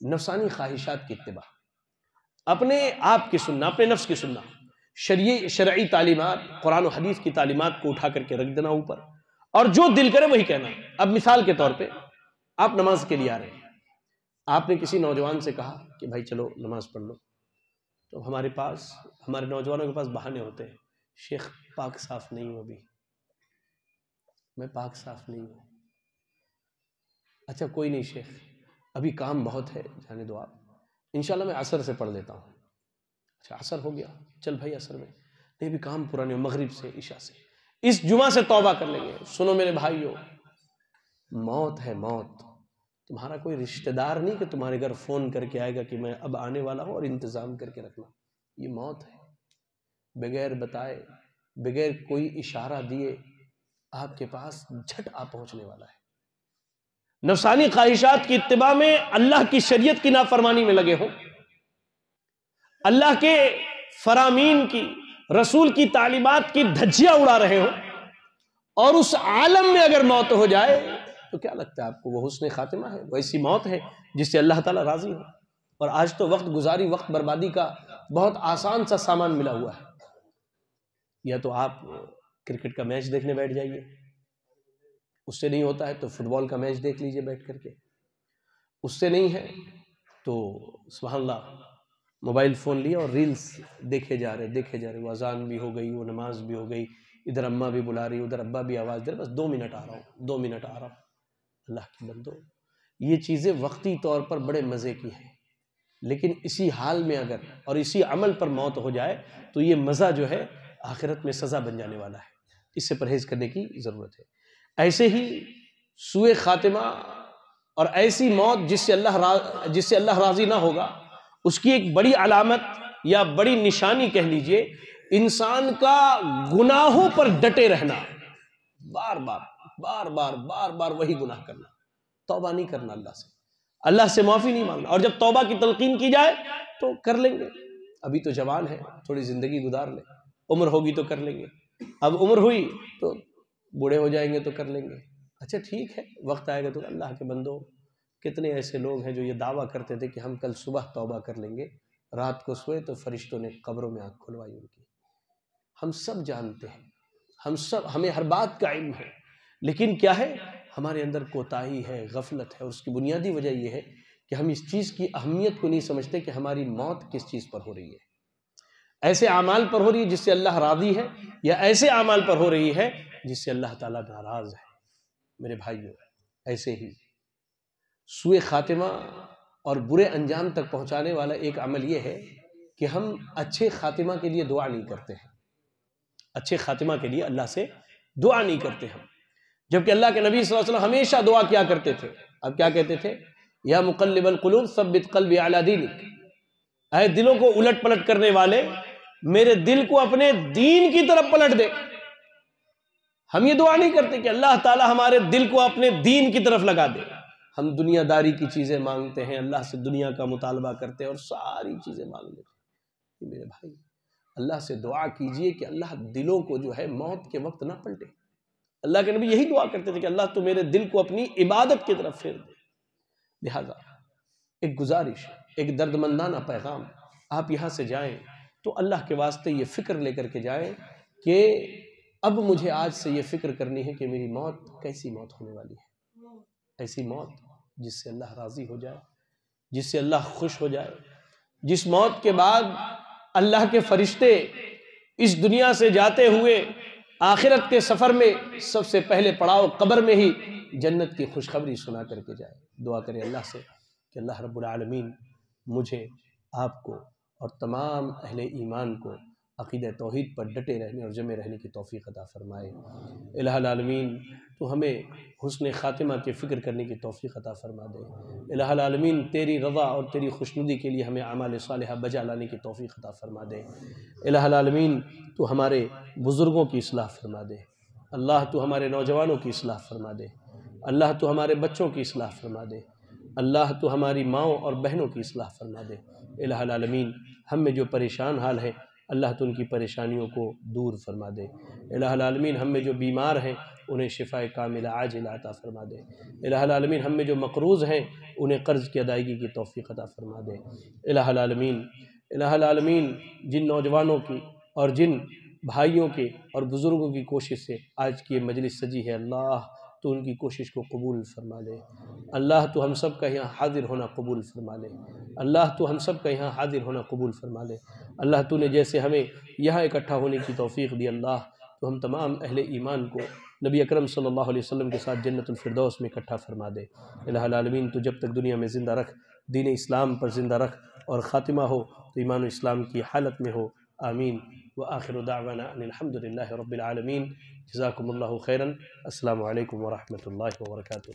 نفسانی خواہشات کی اتباع، اپنے آپ کی سننا، اپنے نفس کی سننا، شرعی تعلیمات، قرآن و حدیث کی تعلیمات کو اٹھا کر کے رکھ دینا اوپر، اور جو دل کرے وہی کہنا۔ اب مثال کے طور پہ آپ نماز کے لیے آ رہے ہیں، آپ نے کسی نوجوان سے کہا کہ بھائی چلو نماز پڑھ لو، تو ہمارے نوجوانوں کے پاس بہانے ہوتے ہیں، شیخ پاک صاف نہیں ہوں، ابھی میں پاک صاف نہیں ہوں۔ اچھا کوئی نہیں شیخ، ابھی کام بہت ہے، جانے دو آپ، انشاءاللہ میں عصر سے پڑھ لیتا ہوں۔ اچھا عصر ہو گیا، چل بھائی عصر میں نہیں، بھی کام پورا نہیں ہو، مغرب سے عشاء سے، اس جمعہ سے توبہ کر لیں گے۔ سنو میرے بھائیو، موت ہے موت، تمہارا کوئی رشتہ دار نہیں کہ تمہارے گھر فون کر کے آئے گا کہ میں اب آنے والا ہوں اور انتظام کر کے رکھنا۔ یہ موت ہے، بغیر بتائے، بغیر کوئی اشارہ دیے آپ کے پاس جھٹ آ پہنچنے والا ہے۔ نفسانی خواہشات کی اتباع میں، اللہ کی شریعت کی نافرمانی میں لگے ہوں، اللہ کے فرامین کی، رسول کی تعلیمات کی دھجیاں اڑا رہے ہوں، اور اس عالم میں اگر موت ہو جائے تو کیا لگتا ہے آپ کو وہ حسن خاتمہ ہے؟ وہ ایسی موت ہے جس سے اللہ تعالیٰ راضی ہو؟ اور آج تو وقت گزاری، وقت بربادی کا بہت آسان سا سامان ملا ہوا ہے۔ یا تو آپ کرکٹ کا میچ دیکھنے بیٹھ جائیے، اس سے نہیں ہوتا ہے تو فٹ بال کا میچ دیکھ لیجئے بیٹھ کر کے، اس سے نہیں ہے تو سبحان اللہ موبائل فون لیا اور ریلز دیکھے جا رہے، وہ اذان بھی ہو گئی، وہ نماز بھی ہو گئی، ادھر اماں بھی بلا رہی، ادھر ابا بھی آواز دے رہے، بس 2 منٹ آ رہا ہوں، 2 منٹ آ رہا ہوں۔ اللہ کی بندو، یہ چیزیں وقتی طور پر بڑے مزے کی ہیں، لیکن اسی حال میں اگر اور اسی عمل پر موت ہو جائے تو یہ مزہ جو ہے آخرت میں سزا بن جانے والا ہے، اس سے پرہیز کرنے کی ضرورت ہے۔ ایسے ہی سوء خاتمہ اور ایسی موت جس سے اللہ راضی نہ ہوگا، اس کی ایک بڑی علامت یا بڑی نشانی کہہ لیجئے انسان کا گناہوں پر ڈٹے رہنا، بار بار وہی گناہ کرنا، توبہ نہیں کرنا اللہ سے معافی نہیں مانگنا، اور جب توبہ کی تلقین کی جائے تو کر لیں گے، ابھی تو جوان ہے، تھوڑی زندگی گزار لیں، عمر ہوگی تو کر لیں گے، اب عمر ہوئی تو بوڑھے ہو جائیں گے تو کر لیں گے، اچھا ٹھیک ہے وقت آئے گا تو۔ اللہ کے بندو، کتنے ایسے لوگ ہیں جو یہ دعویٰ کرتے تھے کہ ہم کل صبح توبہ کر لیں گے، رات کو سوئے تو فرشتوں نے قبروں میں آنکھ کھلوائی ان کی۔ ہم سب جانتے ہیں، ہمیں ہر بات کا علم ہے، لیکن کیا ہے ہمارے اندر کوتاہی ہے، غفلت ہے، اور اس کی بنیادی وجہ یہ ہے کہ ہم اس چیز کی اہمیت کو نہیں سمجھتے کہ ہماری موت کس چیز پر ہو رہی ہے، ایسے اعمال پر ہو رہی ہے جس سے اللہ راضی ہے، یا ایسے اعمال پر ہو رہی ہے جس سے اللہ تعالیٰ ناراض ہے۔ میرے بھائیو، ایسے ہی سوء خاتمہ اور برے انجام تک پہنچانے والا ایک عمل یہ ہے کہ ہم اچھے خاتمہ کے لیے دعا نہیں کرتے ہیں، اچھے خاتمہ کے لیے اللہ سے دعا نہیں کرتے ہم، جبکہ اللہ کے نبی صلی اللہ علیہ وسلم ہمیشہ دعا کیا کرتے تھے۔ اب کیا کہتے تھے؟ یا مقلب القلوب ثبت قلبی علی دینک، اے دلوں کو الٹ پلٹ کرنے والے، میرے دل کو اپنے دین کی طرف پلٹ دے۔ ہم یہ دعا نہیں کرتے کہ اللہ تعالی ہمارے دل کو اپنے دین کی طرف لگا دے، ہم دنیا داری کی چیزیں مانگتے ہیں، اللہ سے دنیا کا مطالبہ کرتے ہیں اور ساری چیزیں مانگ لیتے ہیں۔ میرے بھائی، اللہ سے دعا کیجئے کہ اللہ دلوں کو جو ہے موت کے وقت نہ پلٹے۔ اللہ کے نبی یہی دعا کرتے تھے کہ اللہ تو میرے دل کو اپنی عبادت کی طرف پھیر دے۔ لہذا ایک گزارش، ایک دردمندانہ پیغام، آپ یہاں سے جائیں تو اللہ کے واسطے یہ فکر لے کر کے جائیں کہ اب مجھے آج سے یہ فکر کرنی ہے کہ میری موت کیسی موت ہونے والی ہے، ایسی موت جس سے اللہ راضی ہو جائے، جس سے اللہ خوش ہو جائے، جس موت کے بعد اللہ کے فرشتے اس دنیا سے جاتے ہوئے آخرت کے سفر میں سب سے پہلے پڑاؤ قبر میں ہی جنت کی خوشخبری سنا کر کے جائے۔ دعا کریں اللہ سے کہ اللہ رب العالمین مجھے، آپ کو اور تمام اہل ایمان کو عقیدہ توحید پر ڈٹے رہنے اور جمے رہنے کی توفیق عطا فرمائے۔ الہ العالمین تو ہمیں حسن خاتمہ کی فکر کرنے کی توفیق عطا فرما دے۔ الہ العالمین تیری رضا اور تیری خوشنودی کے لیے ہمیں اعمال صالحہ بجا لانے کی توفیق عطا فرما دے۔ الہ العالمین تو ہمارے بزرگوں کی اصلاح فرما دے۔ اللہ تو ہمارے نوجوانوں کی اصلاح فرما دے۔ اللہ تو ہمارے بچوں کی اصلاح فرما دے۔ اللہ تو ہماری ماؤں اور بہنوں کی اصلاح فرما دے۔ الہ العالمین ہم میں جو پریشان حال ہے اللہ تو ان کی پریشانیوں کو دور فرما دے۔ الہ العالمین ہم میں جو بیمار ہیں انہیں شفاء کاملہ عاجلہ عطا فرما دے۔ الہ العالمین ہم میں جو مقروض ہیں انہیں قرض کی ادائیگی کی توفیق عطا فرما دے۔ الہ العالمین جن نوجوانوں کی اور جن بھائیوں کے اور بزرگوں کی کوشش سے آج کی یہ مجلس سجی ہے اللہ تو ان کی کوشش کو قبول فرما لے۔ اللہ تو ہم سب کا یہاں حاضر ہونا قبول فرما لے۔ اللہ تو ہم سب کا یہاں حاضر ہونا قبول فرما لے۔ اللہ تو نے جیسے ہمیں یہاں اکٹھا ہونے کی توفیق دی اللہ تو ہم تمام اہل ایمان کو نبی اکرم صلی اللہ علیہ وسلم کے ساتھ جنت الفردوس میں اکٹھا فرما دے۔ الہ العالمین تو جب تک دنیا میں زندہ رکھ دین اسلام پر زندہ رکھ اور خاتمہ ہو تو ایمان و اسلام کی حالت میں ہو، آمین۔ وآخر دعوانا ان الحمد للہ رب العالمین۔ جزاکم اللہ خیرا۔ السلام علیکم ورحمۃ اللہ وبرکاتہ۔